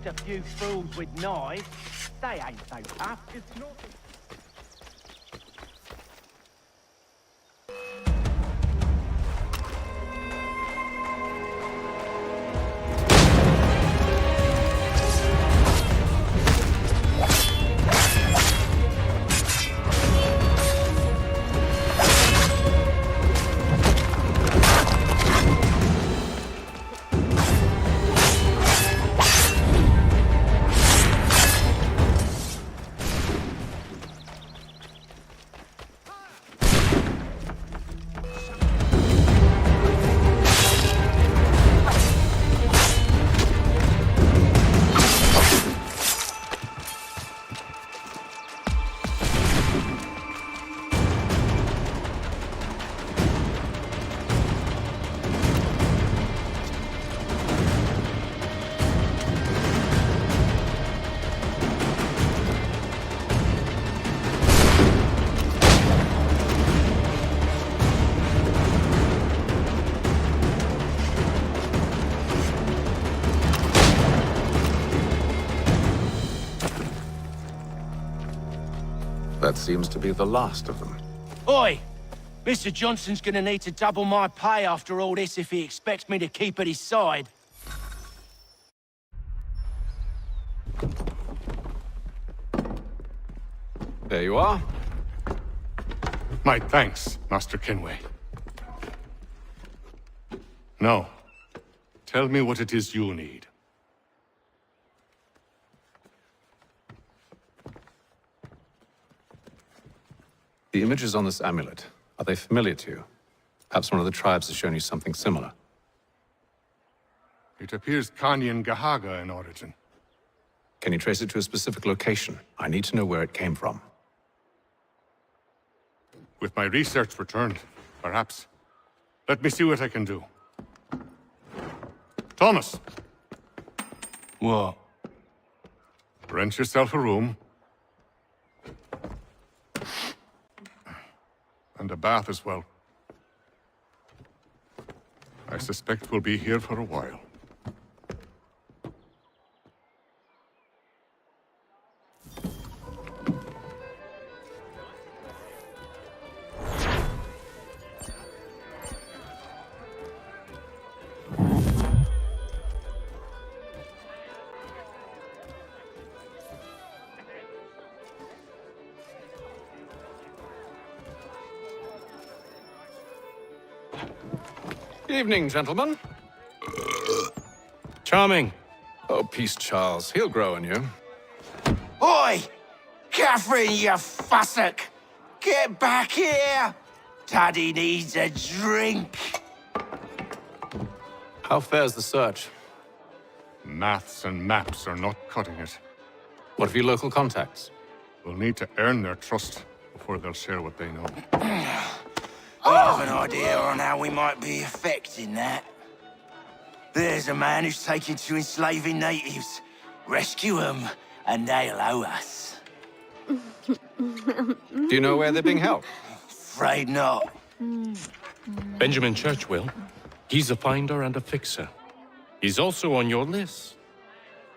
just a few fools with knives. They ain't so tough. It's not... That seems to be the last of them. Oi! Mr. Johnson's gonna need to double my pay after all this if he expects me to keep at his side. There you are. My thanks, Master Kenway. Now, tell me what it is you'll need. The images on this amulet, are they familiar to you? Perhaps one of the tribes has shown you something similar. It appears Kanyan Gahaga in origin. Can you trace it to a specific location? I need to know where it came from. With my research returned, perhaps. Let me see what I can do. Thomas! What? Rent yourself a room. And a bath as well. I suspect we'll be here for a while. Evening, gentlemen. Charming. Oh, peace, Charles. He'll grow on you. Oi! Catherine, you fussock! Get back here! Daddy needs a drink! How fares the search? Maths and maps are not cutting it. What of your local contacts? We'll need to earn their trust before they'll share what they know. I have an idea on how we might be affecting that. There's a man who's taken to enslaving natives. Rescue them, and they'll owe us. Do you know where they're being held? Afraid not. Benjamin Churchwill. He's a finder and a fixer. He's also on your list.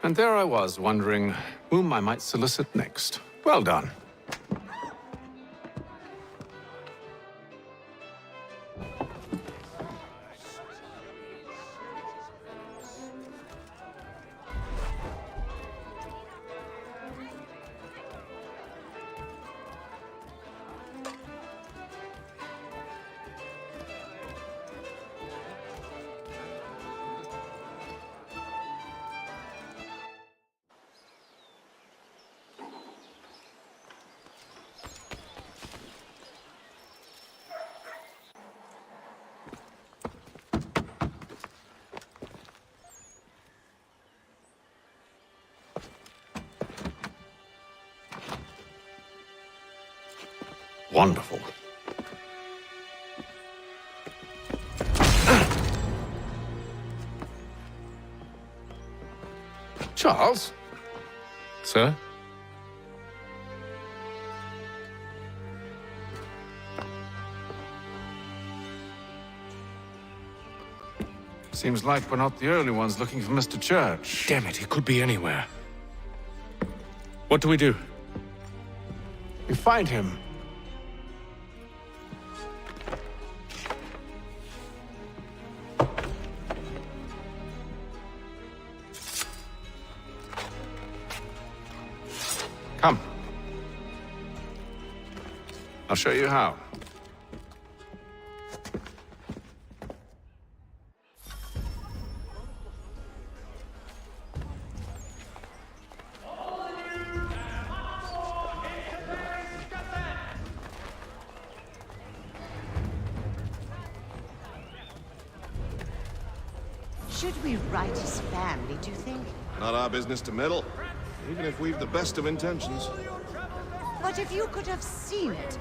And there I was, wondering whom I might solicit next. Well done. Wonderful. Charles? Sir? Seems like we're not the only ones looking for Mr. Church. Damn it, he could be anywhere. What do we do? We find him. Come. I'll show you how. Should we write his family, do you think? Not our business to meddle, even if we've the best of intentions. But if you could have seen it,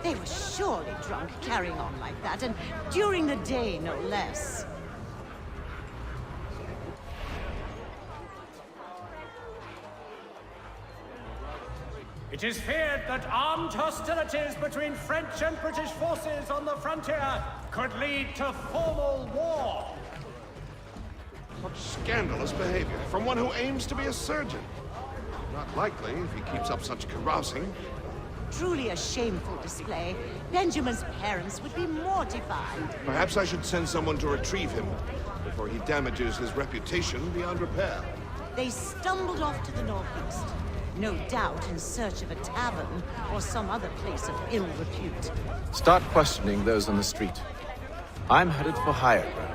they were surely drunk carrying on like that, and during the day, no less. It is feared that armed hostilities between French and British forces on the frontier could lead to formal war. Such scandalous behavior from one who aims to be a surgeon. Not likely if he keeps up such carousing. Truly a shameful display. Benjamin's parents would be mortified. Perhaps I should send someone to retrieve him before he damages his reputation beyond repair. They stumbled off to the northeast, no doubt in search of a tavern or some other place of ill repute. Start questioning those on the street. I'm headed for higher ground.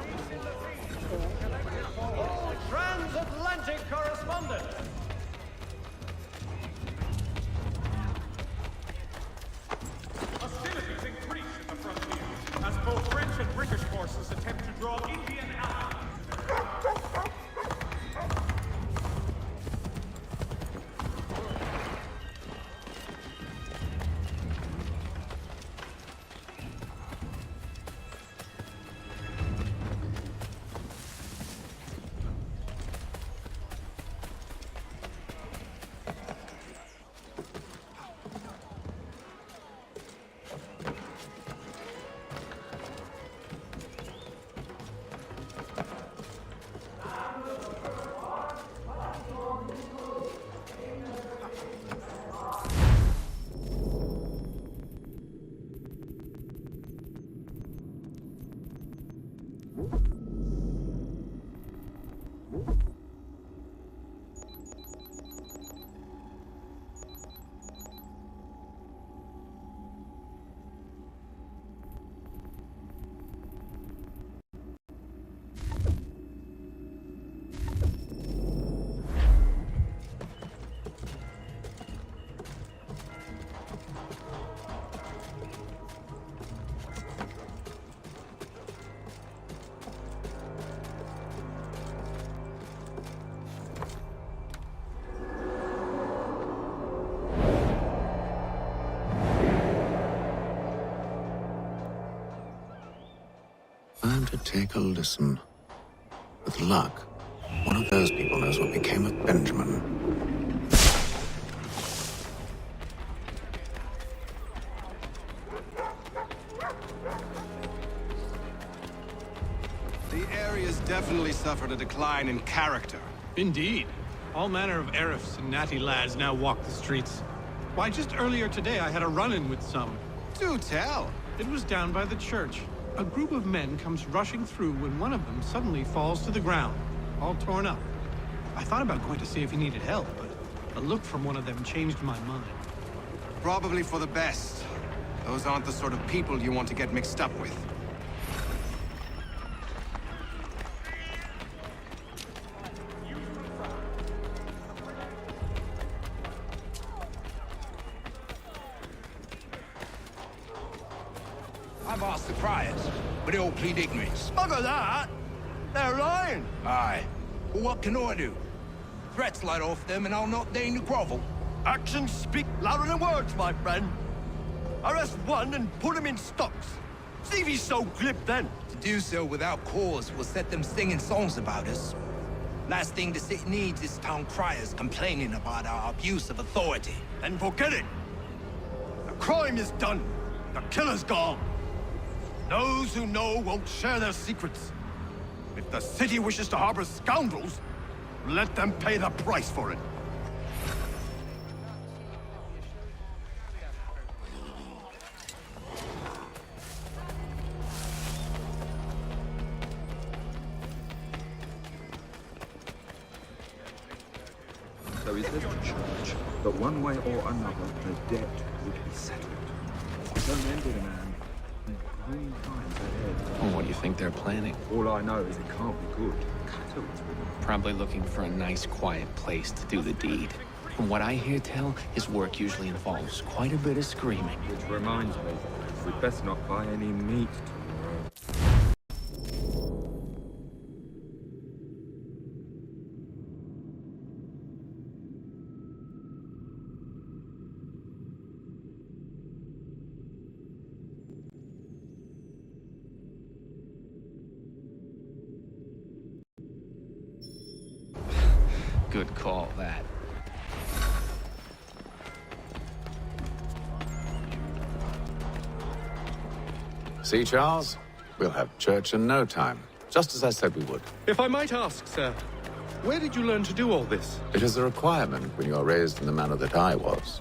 Transatlantic correspondent. Hostilities increase in the frontier as both French and British forces attempt to draw Indian allies. Time to take a listen. With luck, one of those people knows what became of Benjamin. The area's definitely suffered a decline in character. Indeed. All manner of Arifs and natty lads now walk the streets. Why, just earlier today I had a run-in with some. Do tell. It was down by the church. A group of men comes rushing through when one of them suddenly falls to the ground, all torn up. I thought about going to see if he needed help, but a look from one of them changed my mind. Probably for the best. Those aren't the sort of people you want to get mixed up with. I've asked the priors, but they all plead ignorance. Bugger that! They're lying! Aye. Well, what can I do? Threats light off them and I'll not deign to grovel. Actions speak louder than words, my friend. Arrest one and put him in stocks. See if he's so glib then. To do so without cause will set them singing songs about us. Last thing the city needs is town criers complaining about our abuse of authority. Then forget it. The crime is done. The killer's gone. Those who know won't share their secrets. If the city wishes to harbor scoundrels, let them pay the price for it. So he says to Church that one way or another the debt would be settled. Don't envy the man. Green times ahead. Well, what do you think they're planning? All I know is it can't be good. Probably looking for a nice, quiet place to do the deed. From what I hear tell, his work usually involves quite a bit of screaming. Which reminds me, we'd best not buy any meat tomorrow. Good call, that. See, Charles? We'll have church in no time, just as I said we would. If I might ask, sir, where did you learn to do all this? It is a requirement when you are raised in the manner that I was.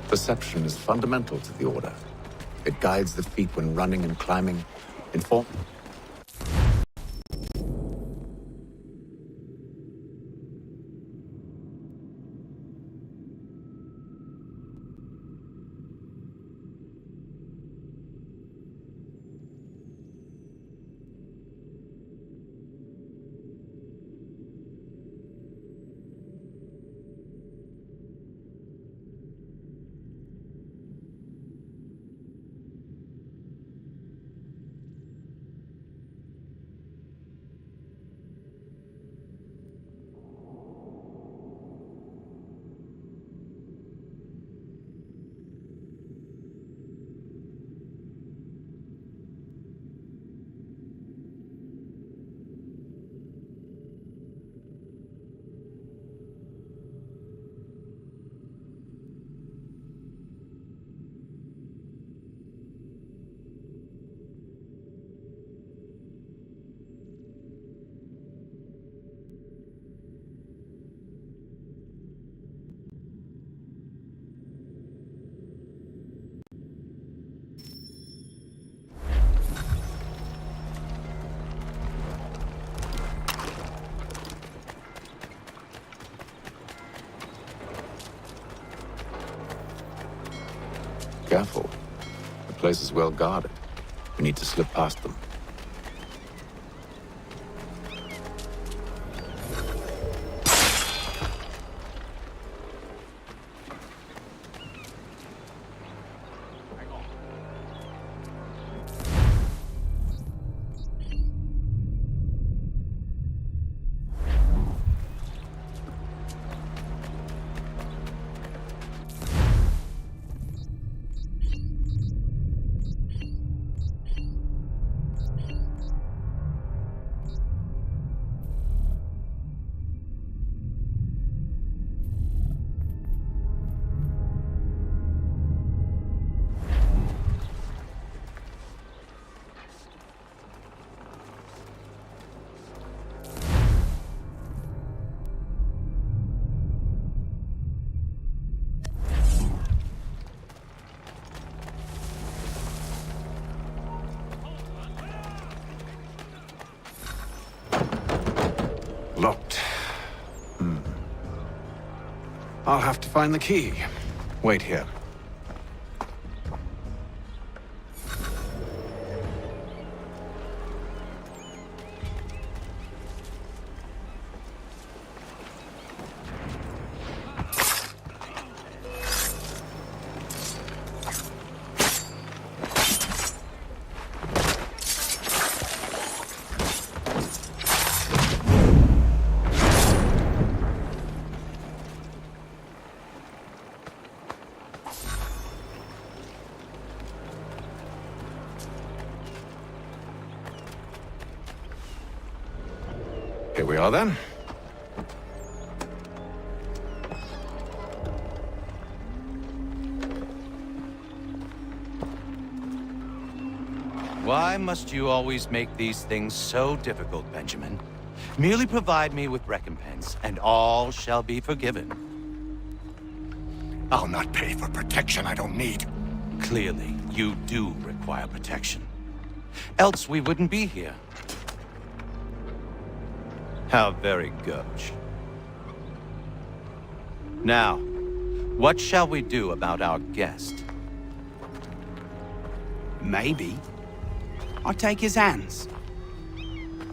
Perception is fundamental to the Order. It guides the feet when running and climbing. Careful. The place is well guarded. We need to slip past them. Locked. I'll have to find the key. Wait here. Here we are then. Why must you always make these things so difficult, Benjamin? Merely provide me with recompense, and all shall be forgiven. I'll not pay for protection I don't need. Clearly, you do require protection. Else we wouldn't be here. How very gauche. Now, what shall we do about our guest? Maybe I'll take his hands.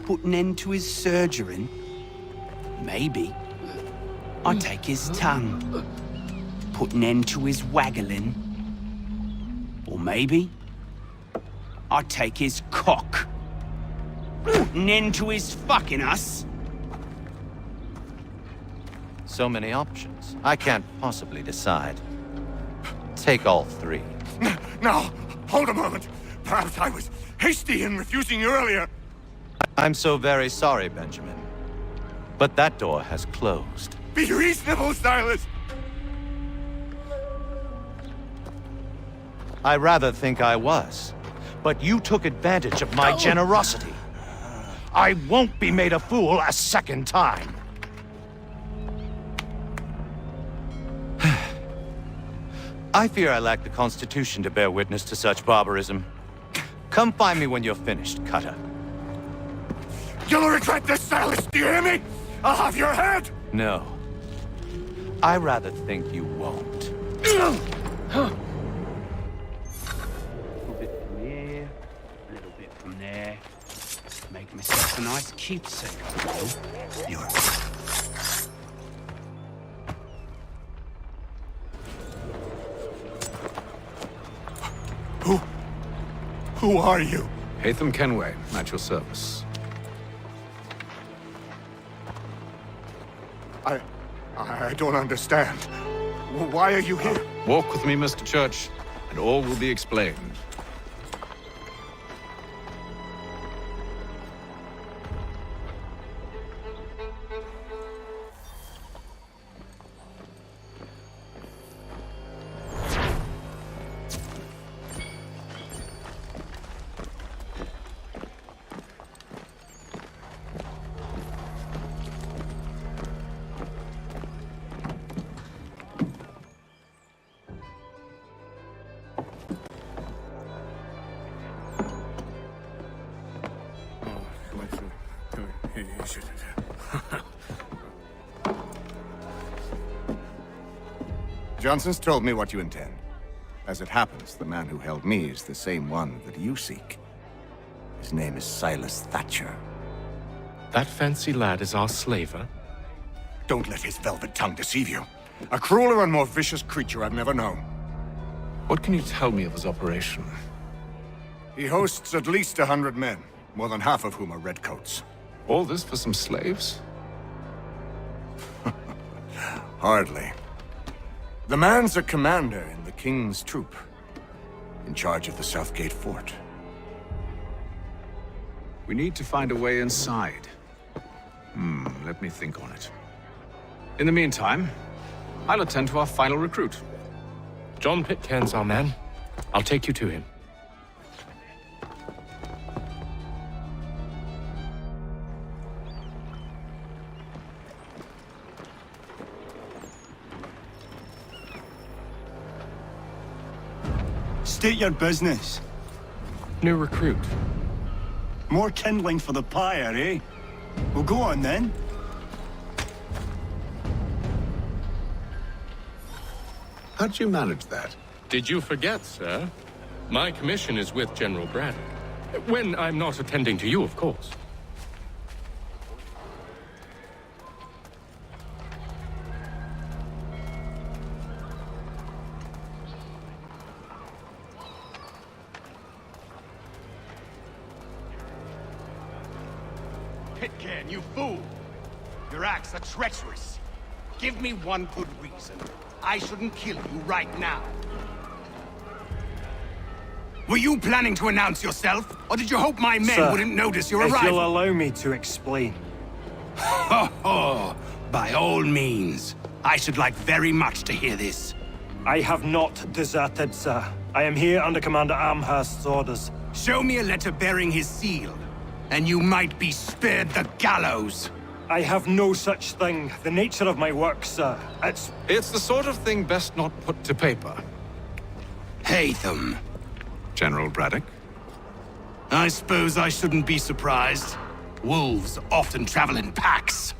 Put an end to his surgering. Maybe I'll take his tongue. Put an end to his waggling. Or maybe I'll take his cock. Put an end to his fucking us. So many options. I can't possibly decide. Take all three. Now, hold a moment. Perhaps I was hasty in refusing you earlier. I'm so very sorry, Benjamin. But that door has closed. Be reasonable, Silas! I rather think I was. But you took advantage of my generosity. I won't be made a fool a second time. I fear I lack the constitution to bear witness to such barbarism. Come find me when you're finished, Cutter. You'll regret this, Silas, do you hear me? I'll have your head! No. I rather think you won't. A little bit from here, a little bit from there. Make myself a nice keepsake, I will. You're... Who are you? Hatham Kenway, at your service. I don't understand. Why are you here? Walk with me, Mr. Church, and all will be explained. Johnson's told me what you intend. As it happens, the man who held me is the same one that you seek. His name is Silas Thatcher. That fancy lad is our slaver? Don't let his velvet tongue deceive you. A crueler and more vicious creature I've never known. What can you tell me of his operation? He hosts at least 100 men, more than half of whom are redcoats. All this for some slaves? Hardly. The man's a commander in the King's troop, in charge of the Southgate Fort. We need to find a way inside. Let me think on it. In the meantime, I'll attend to our final recruit. John Pitcairn's our man. I'll take you to him. State your business. New recruit. More kindling for the pyre, eh? Well, go on then. How did you manage that? Did you forget, sir? My commission is with General Brad. When I'm not attending to you, of course. Pitcairn, you fool! Your acts are treacherous. Give me one good reason I shouldn't kill you right now. Were you planning to announce yourself, or did you hope my men Sir, wouldn't notice your if arrival? you'll allow me to explain. Ho ho! By all means. I should like very much to hear this. I have not deserted, sir. I am here under Commander Amherst's orders. Show me a letter bearing his seal, and you might be spared the gallows. I have no such thing. The nature of my work, sir, It's the sort of thing best not put to paper. Hatham. General Braddock? I suppose I shouldn't be surprised. Wolves often travel in packs.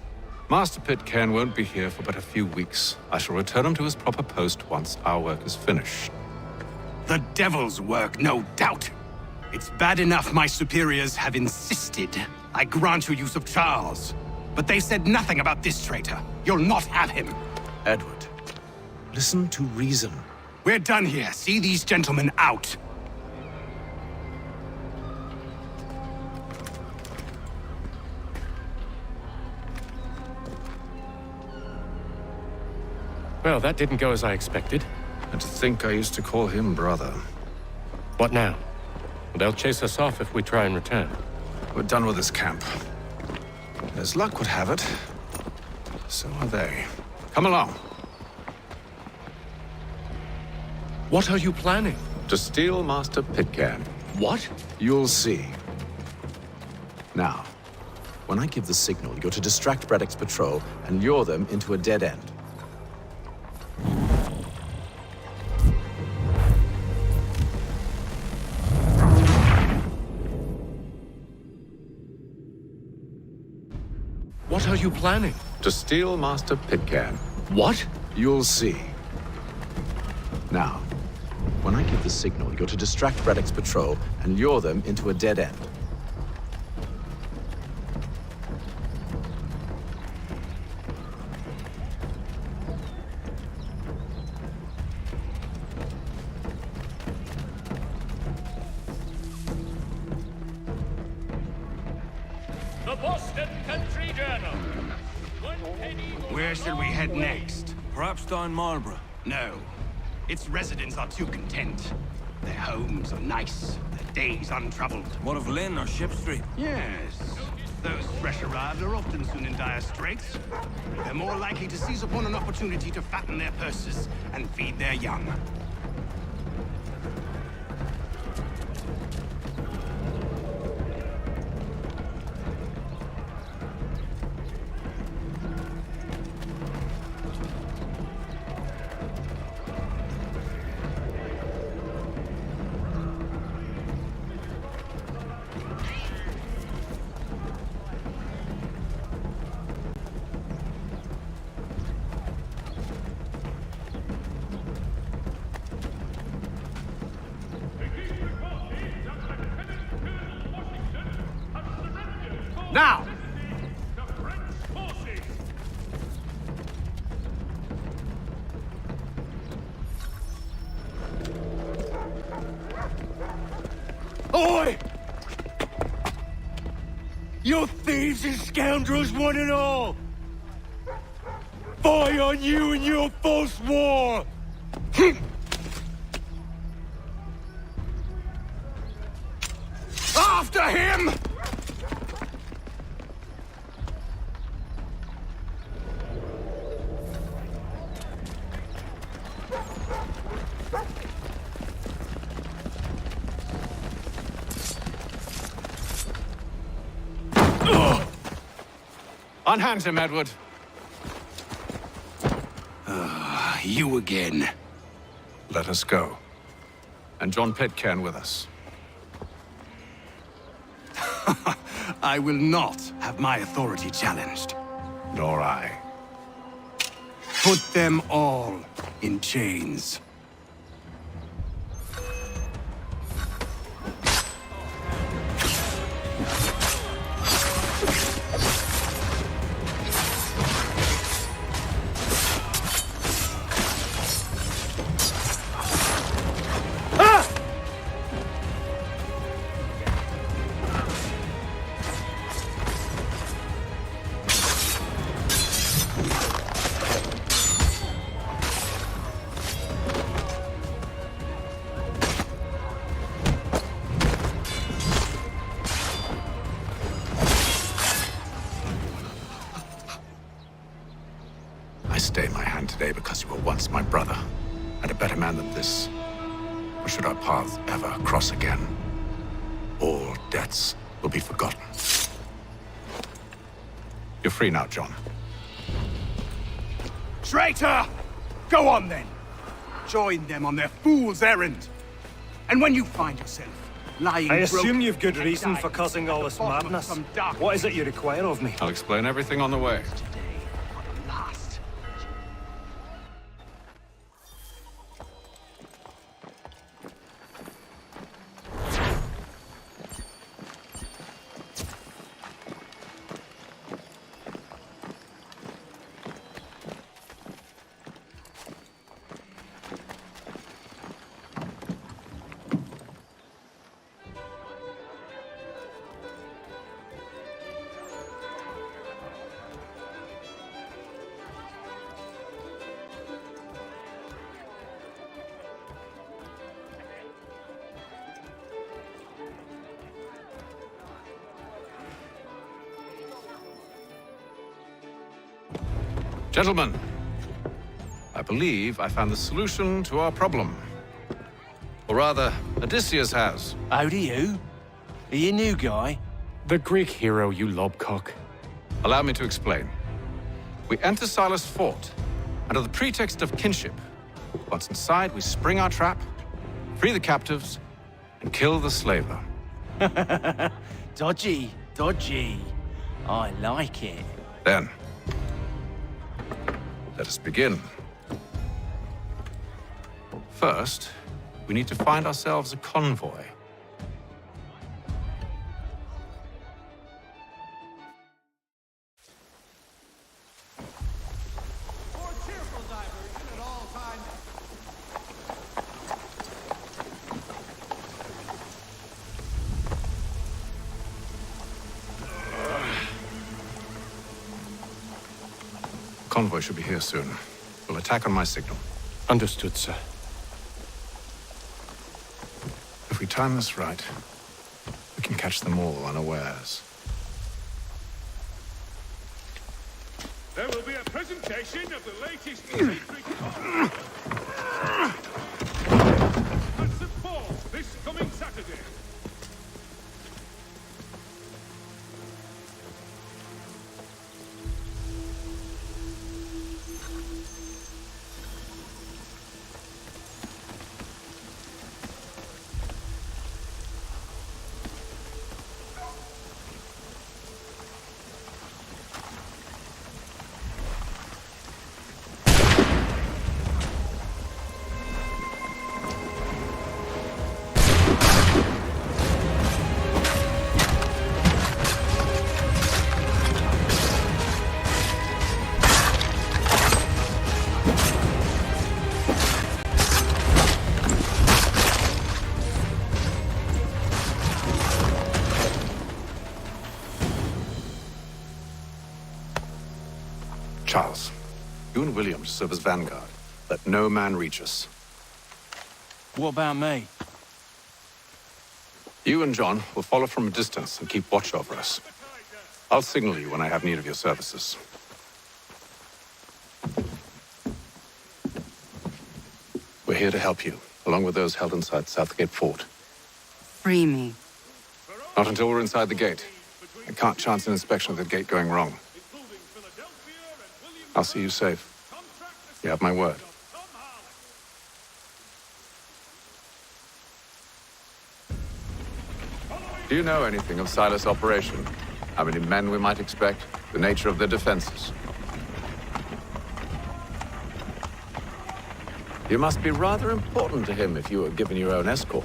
Master Pitcairn won't be here for but a few weeks. I shall return him to his proper post once our work is finished. The devil's work, no doubt. It's bad enough my superiors have insisted I grant you use of Charles. But they said nothing about this traitor. You'll not have him. Edward, listen to reason. We're done here. See these gentlemen out. Well, that didn't go as I expected. And to think I used to call him brother. What now? They'll chase us off if we try and return. We're done with this camp. As luck would have it, so are they. Come along. What are you planning? To steal Master Pitcairn. What? You'll see. Now, when I give the signal, you're to distract Braddock's patrol and lure them into a dead end. What are you planning? To steal Master Pitcairn. What? You'll see. Now, when I give the signal, you're to distract Braddock's patrol and lure them into a dead end. The Boston Country Journal. Where shall we head next? Perhaps down Marlborough. No. Its residents are too content. Their homes are nice, their days untroubled. What of Lynn or Ship Street? Yes. Those fresh arrived are often soon in dire straits. They're more likely to seize upon an opportunity to fatten their purses and feed their young. Now! Oi! You thieves and scoundrels, one and all! Fie on you and your false war! After him! Unhand him, Edward. You again. Let us go. And John Pitcairn with us. I will not have my authority challenged. Nor I. Put them all in chains. today because you were once my brother, and a better man than this. Or should our paths ever cross again, all debts will be forgotten. You're free now, John. Traitor! Go on then. Join them on their fool's errand. And when you find yourself lying I assume broken you've good and reason dying for causing all this at the bottom of madness. some dark What is it you require of me? I'll explain everything on the way. last. Gentlemen, I believe I found the solution to our problem. Or rather, Odysseus has. How do you? Are you a new guy? The Greek hero, you lobcock. Allow me to explain. We enter Silas' fort, under the pretext of kinship. Once inside, we spring our trap, free the captives, and kill the slaver. Dodgy, dodgy. I like it. Then, let us begin. First, we need to find ourselves a convoy. Convoy should be here soon. We'll attack on my signal. Understood, sir. If we time this right, we can catch them all unawares. There will be a presentation of the latest secret at St. Paul this coming Saturday. Charles, you and William serve as vanguard. Let no man reach us. What about me? You and John will follow from a distance and keep watch over us. I'll signal you when I have need of your services. We're here to help you, along with those held inside Southgate Fort. Free me. Not until we're inside the gate. I can't chance an inspection of the gate going wrong. I'll see you safe. You have my word. Do you know anything of Silas' operation? How many men we might expect? The nature of their defenses? You must be rather important to him if you were given your own escort.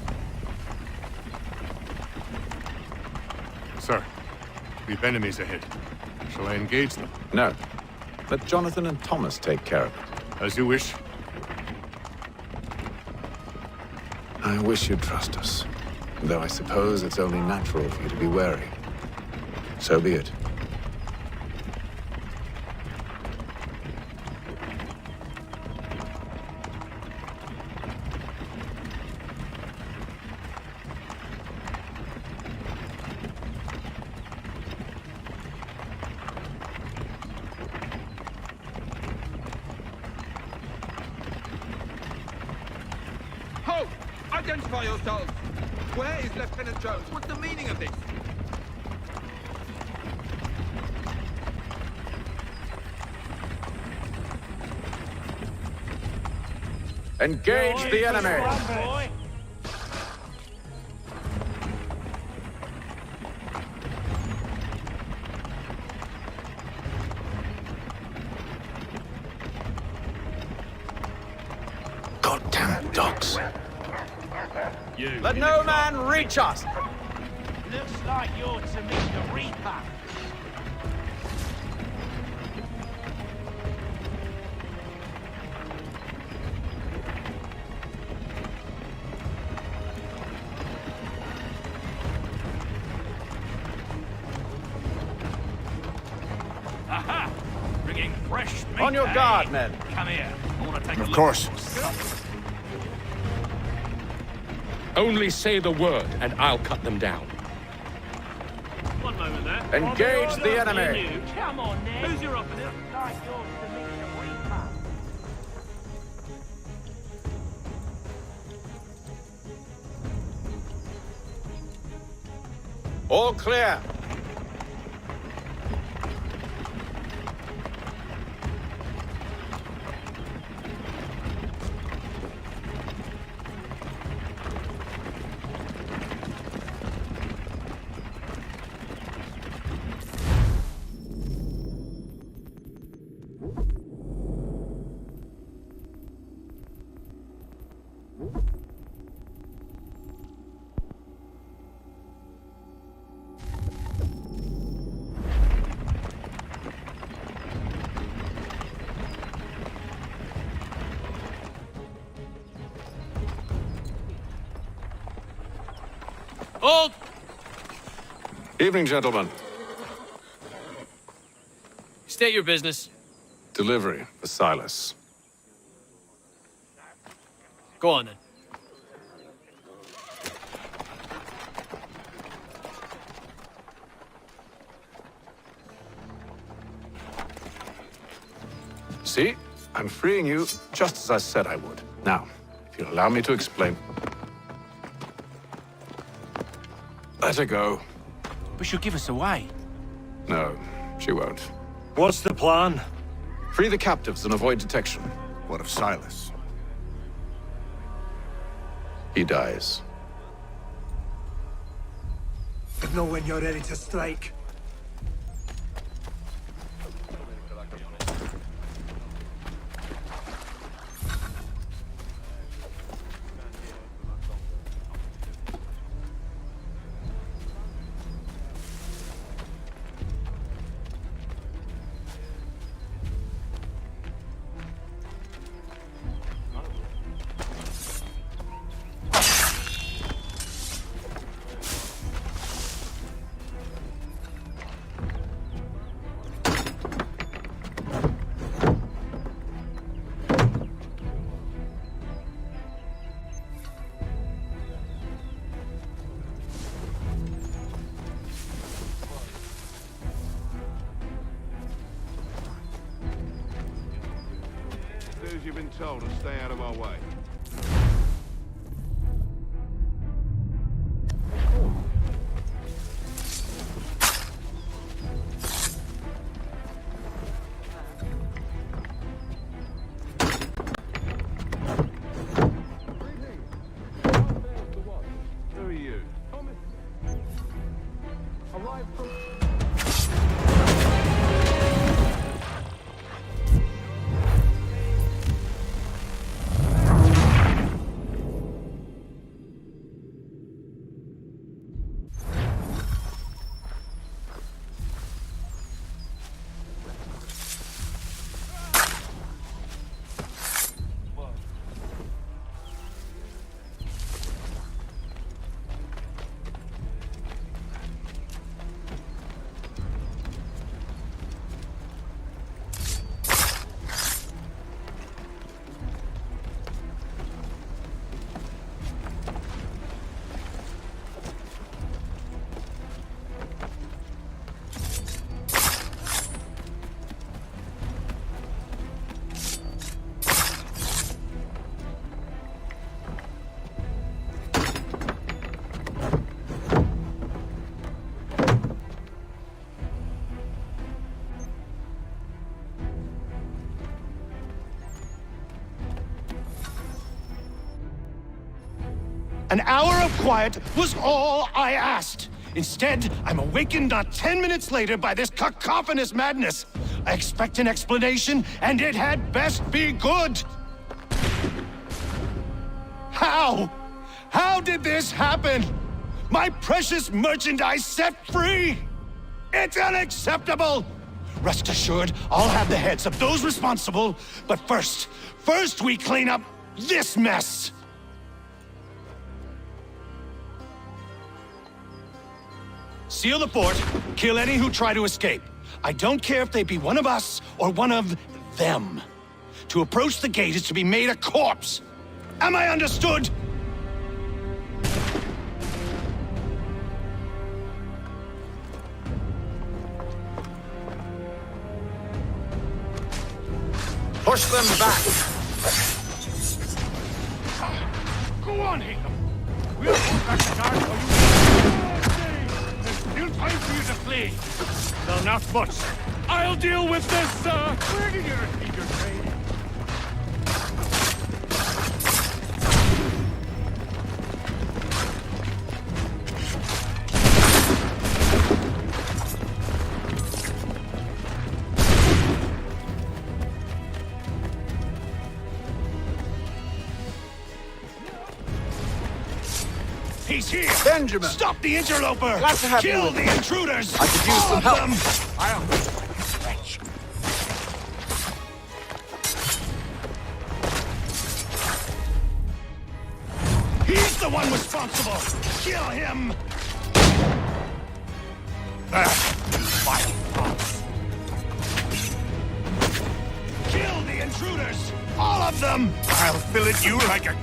Sir, we've enemies ahead. Shall I engage them? No. Let Jonathan and Thomas take care of it. As you wish. I wish you'd trust us. Though I suppose it's only natural for you to be wary. So be it. Identify yourselves! Where is Lieutenant Jones? What's the meaning of this? Engage the enemy! Goddamn dogs. Let no man reach us! Looks like you're to meet the Reaper. Aha! Bringing fresh meat. On your guard, men. Come here. I want to take a look. Of course. Only say the word, and I'll cut them down. One moment there. Engage the enemy! Come on, Ned. Who's your opponent? Looks like you're to meet the Reaper. All clear! Hold! Evening, gentlemen. State your business. Delivery for Silas. Go on, then. See? I'm freeing you just as I said I would. Now, if you'll allow me to explain. Let her go. But she'll give us away. No, she won't. What's the plan? Free the captives and avoid detection. What of Silas? He dies. Know when you're ready to strike. As you've been told to stay out of my way. Who are you? Arrived from... An hour of quiet was all I asked. Instead, I'm awakened not 10 minutes later by this cacophonous madness. I expect an explanation, and it had best be good. How? How did this happen? My precious merchandise set free! It's unacceptable! Rest assured, I'll have the heads of those responsible, but first we clean up this mess! Seal the fort, kill any who try to escape. I don't care if they be one of us or one of them. To approach the gate is to be made a corpse. Am I understood? Push them back! Go on, Hingham. We'll pull back the guard for you. There's still time for you to flee. Though not much. I'll deal with this, sir. Where did you receive your training? He's here! Benjamin! Stop the interloper! Glad to have Kill you the intruders! I could use some help. He's the one responsible! Kill him! Kill the intruders! All of them! I'll fillet you like a...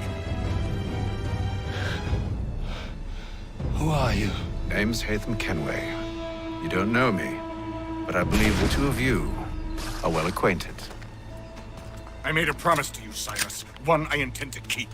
Who are you? Name's Hatham Kenway. You don't know me, but I believe the two of you are well acquainted. I made a promise to you, Silas. One I intend to keep.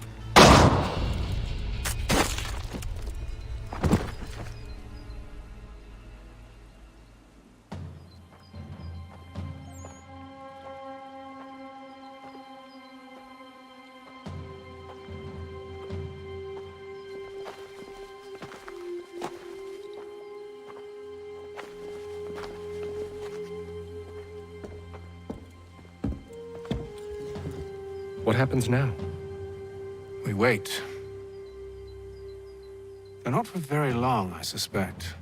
What happens now? We wait. But not for very long, I suspect.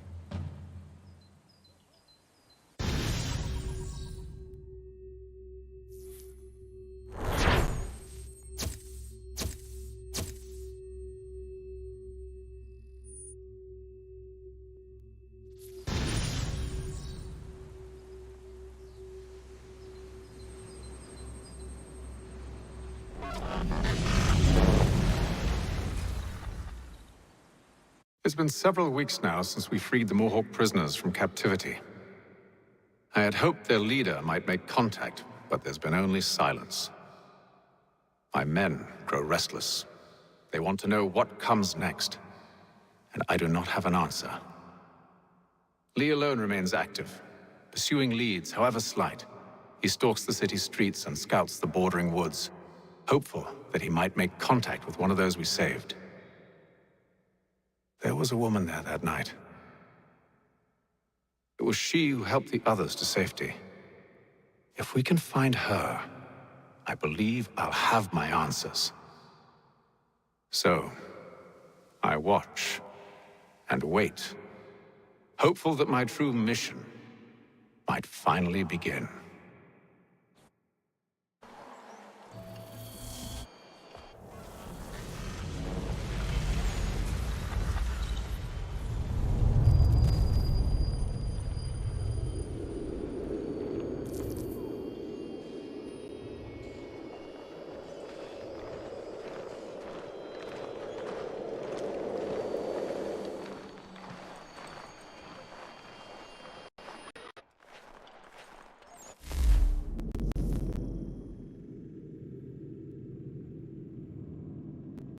It's been several weeks now since we freed the Mohawk prisoners from captivity. I had hoped their leader might make contact, but there's been only silence. My men grow restless. They want to know what comes next, and I do not have an answer. Lee alone remains active, pursuing leads, however slight. He stalks the city streets and scouts the bordering woods, hopeful that he might make contact with one of those we saved. There was a woman there that night. It was she who helped the others to safety. If we can find her, I believe I'll have my answers. So, I watch and wait, hopeful that my true mission might finally begin.